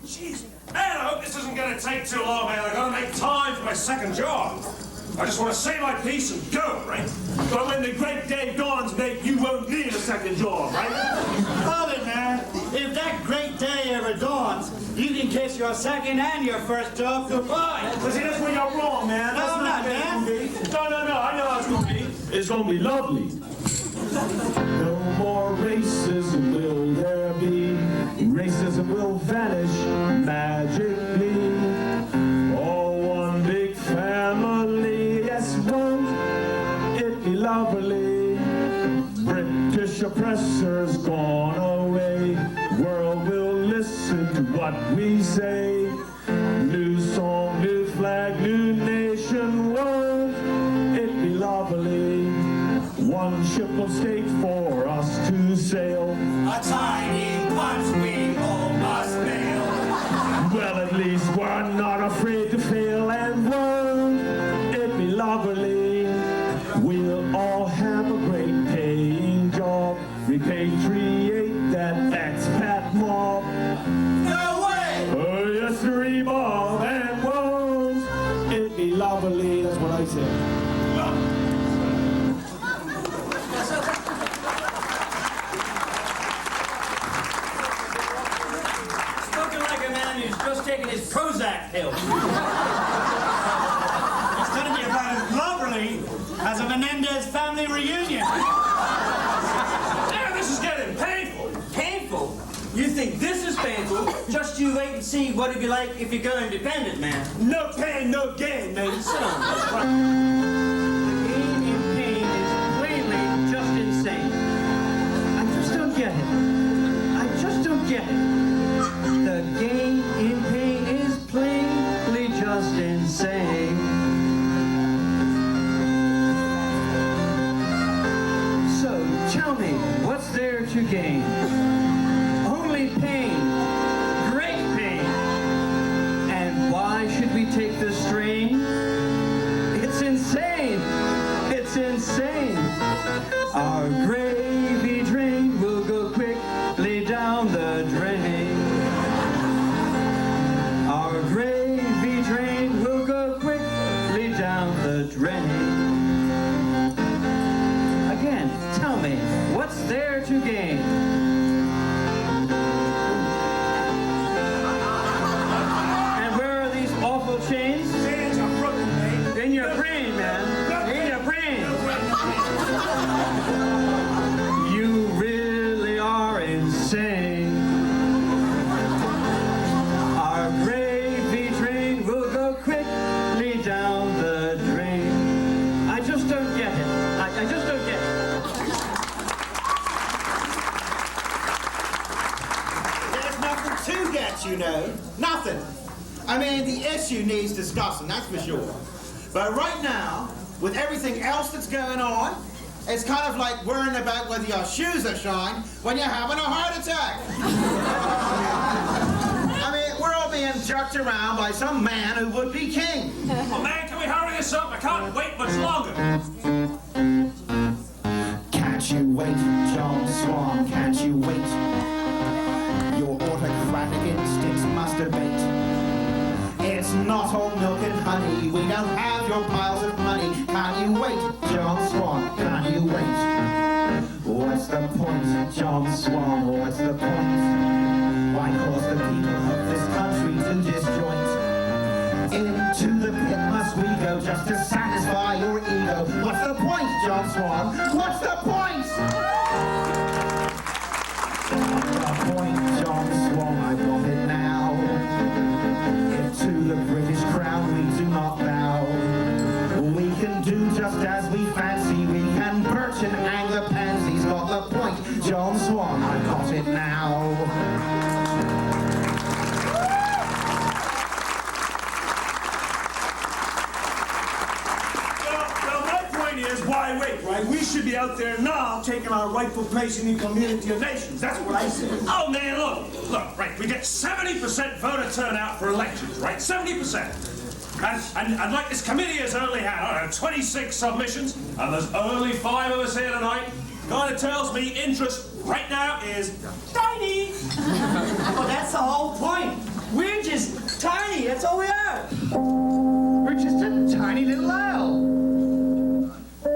Jeez, man, I hope this isn't going to take too long, man. I've got to make time for my second job. I just want to say my piece and go, right? But when the great day dawns, mate, you won't need a second job, right? Hold it, man. If that great day ever dawns, you can kiss your second and your first job goodbye. But see, that's where you're wrong, man. That's No, I'm not, man. No, I know how it's going to be. It's going to be lovely. No more racism will there be. Racism will vanish magically. All one big family. Yes, won't it be lovely? British oppressors gone away. World will listen to what we say. New song, new flag, new nation. Won't it be lovely? One ship of state for us to sail. A tiny punch we all must fail. Well, at least we're not afraid to fail. And won't it be lovely? We'll all have a great paying job. Repatriate that expat mob. No way! Oh, yes, sirree, Bob. And won't it be lovely? That's what I said. Spoken like a man who's just taken his Prozac pill. It's going to be about as lovely as a Menendez family reunion. Yeah, this is getting painful. Painful? You think this is painful? Just you wait and see what it'd be like if you go independent, man. No pain, no gain, man. Sit down. The game in pain is plainly just insane. I just don't get it. I just don't get it. The game in pain is plainly just insane. So tell me, what's there to gain? Only pain, great pain. And why should we take the strain? It's insane, it's insane. Our gravy train will go quickly down the drain. Our gravy train will go quickly down the drain. Again, tell me, what's there to gain? And where are these awful chains? Chains are broken, man. In your brain, man. In your brain. You really are insane. Our gravy train will go quickly down the drain. I just don't get it. I just don't get it. There's nothing to get, you know. Nothing. I mean, the issue needs discussing, that's for sure. But right now, with everything else that's going on, it's kind of like worrying about whether your shoes are shine when you're having a heart attack. I mean, we're all being jerked around by some man who would be king. Oh, man, can we hurry this up? I can't wait much longer. Can't you wait, John Swan, can't you wait? Your autocratic instincts must abate. It's not all milk and honey, we don't have your piles of money. Can you wait, John Swan, can you wait? What's the point, John Swan, what's the point? Why cause the people of this country to disjoint? Into the pit must we go just to satisfy your ego. What's the point, John Swan? What's the point? The point, John Swan, I want it now. If to the British crown we do not bow, we can do just as we fancy. We can perch and hang the pansies. Got the point, John Swan, I got it now. Why wait, right? We should be out there now taking our rightful place in the community of nations. That's what I say. Oh, man, look, right, we get 70% voter turnout for elections, right? 70%. And like this committee has only had, 26 submissions, and there's only 5 of us here tonight. Kind of tells me interest right now is tiny. Well, that's the whole point. We're just tiny, that's all we are. We're just a tiny little isle.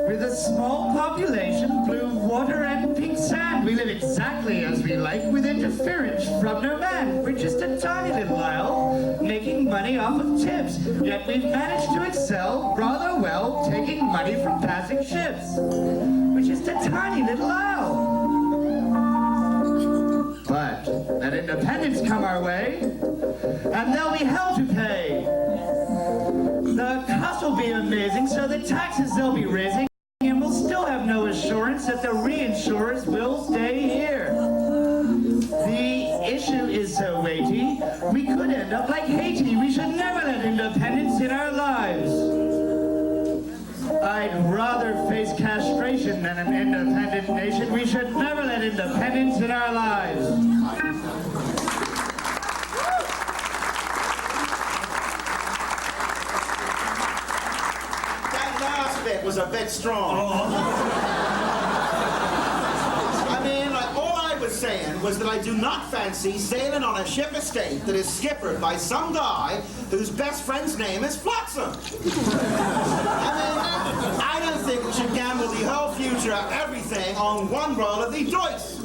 With a small population, blue water and pink sand. We live exactly as we like with interference from no man. We're just a tiny little isle, making money off of tips. Yet we've managed to excel rather well, taking money from passing ships. We're just a tiny little owl. But let independence come our way, and there'll be hell to pay. The cost will be amazing, so the taxes they'll be raising, and we'll still have no assurance that the reinsurers will stay here. The issue is so weighty, we could end up like Haiti. We should never let independence in our lives. I'd rather face castration than an independent nation. We should never let independence in our lives. That last bit was a bit strong. I mean, like, all I was saying was that I do not fancy sailing on a ship estate that is skippered by some guy whose best friend's name is Flotsam. I don't think we should gamble the whole future of everything on one roll of the dice.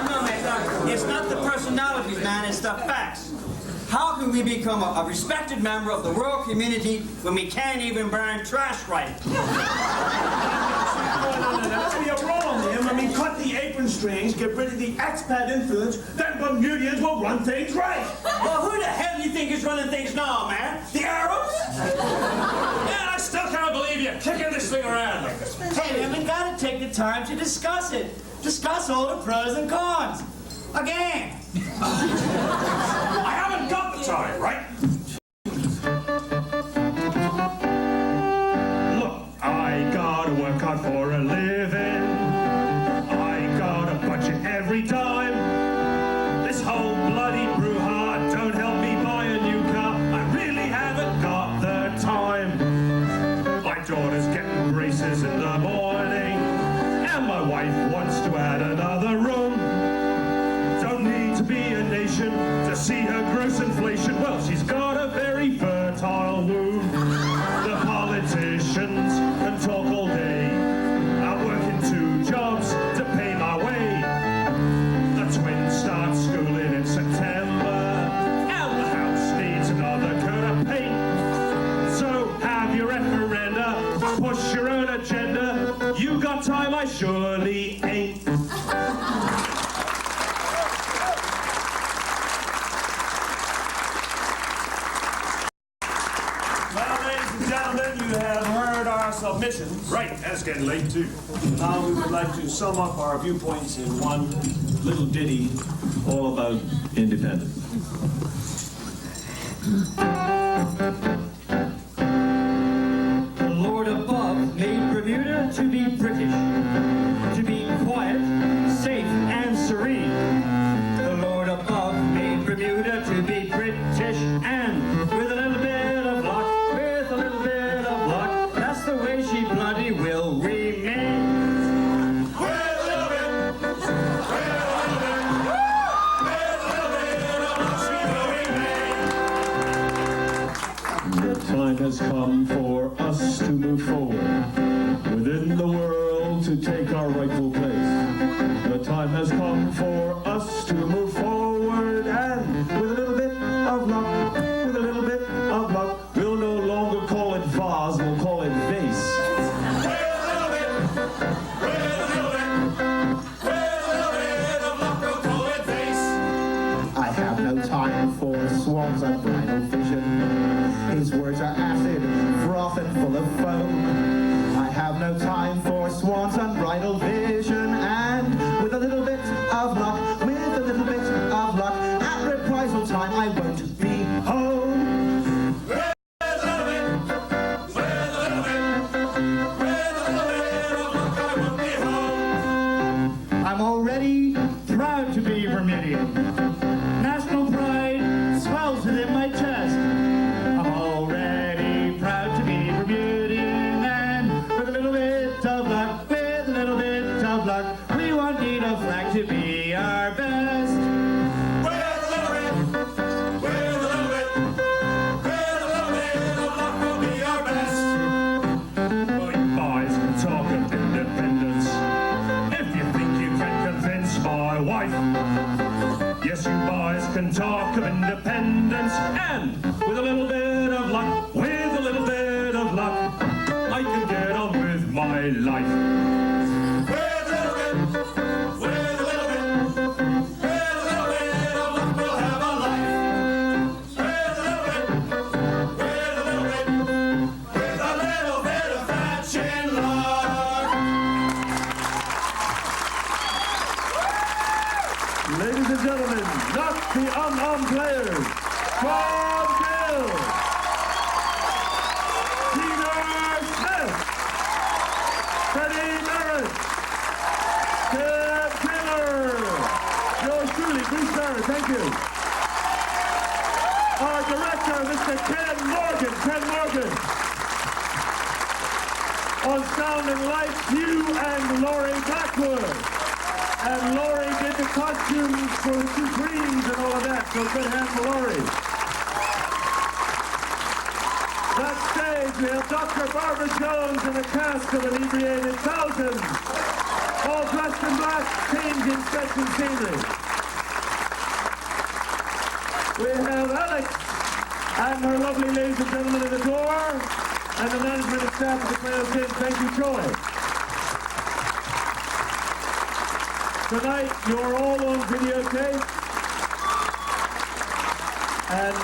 No, mate, it's not the personalities, man, it's the facts. How can we become a respected member of the world community when we can't even burn trash right? No, you're wrong, Liam. I mean, cut the apron strings, get rid of the expat influence, then Bermudians will run things right. Well, who the hell do you think is running things now, man? The Arabs? Man, I still can't believe you're kicking this thing around. Hey, man, we gotta take the time to discuss it. Discuss all the pros and cons. Again. I haven't got the time, right? Look, I gotta work hard for a living. I got a budget every time. This whole bloody brouhaha don't help me buy a new car. I really haven't got the time. My daughter's getting braces in the morning, and my wife wants to add another room. Don't need to be a nation to see her gross inflation. Well, she's got a very fertile womb. The politicians can talk all day. I'm working 2 jobs to pay my way. The twins start schooling in September, and the house needs another coat of paint. So have your referenda, push your own agenda. You got time, I surely ain't. You have heard our submissions. Right, and it's getting late too. Now we would like to sum up our viewpoints in one little ditty all about independence. The Lord above made Bermuda to be British, to be quiet, safe, and serene. The Lord above made Bermuda to be British, and with a little bit of luck, that's the way she bloody will remain. The time has come for us to move forward within the world to take our rightful place. The time has come for us to move forward, and with a little bit of luck, we'll no longer call it vase, we'll call it vase. I have no time for swans of bridal vision. His words are acid, froth and full of foam. I Mr. Ken Morgan. Ken Morgan. On sound and lights, you and Laurie Blackwood. And Laurie did the costumes for the Supremes and all of that, so good hand for Laurie. Backstage, we have Dr. Barbara Jones and a cast of inebriated thousands, all dressed in black, changing sets and scenery. We have Alex and her lovely ladies and gentlemen at the door, and the management and staff of the Clayhouse Inn. Thank you, Troy. Tonight, you're all on videotape. And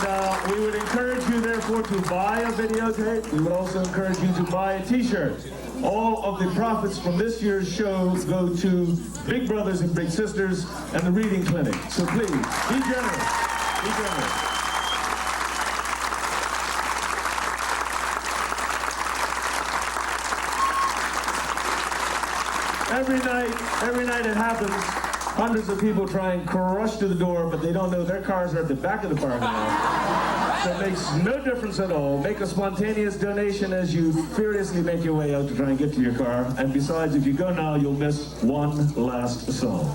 we would encourage you, therefore, to buy a videotape. We would also encourage you to buy a T-shirt. All of the profits from this year's show go to Big Brothers and Big Sisters and the Reading Clinic. So please, be generous. Be generous. Every night it happens. Hundreds of people try and crush to the door, but they don't know their cars are at the back of the parking lot. So it makes no difference at all. Make a spontaneous donation as you furiously make your way out to try and get to your car. And besides, if you go now, you'll miss one last song.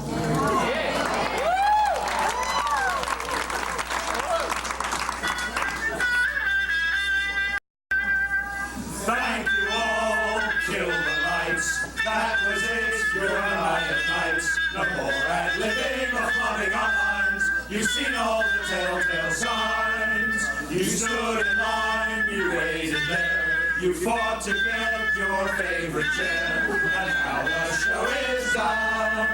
Thank you all, kill the lights. That was it, you're a riot nights. No more ad living or flooding our minds. You've seen all the telltale signs. You stood in line, you waited there. You fought to get your favorite chair. And now the show is done.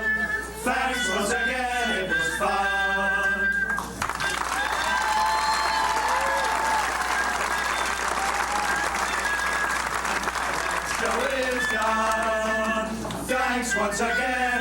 Thanks once again, it was fun. Show is done. Thanks once again.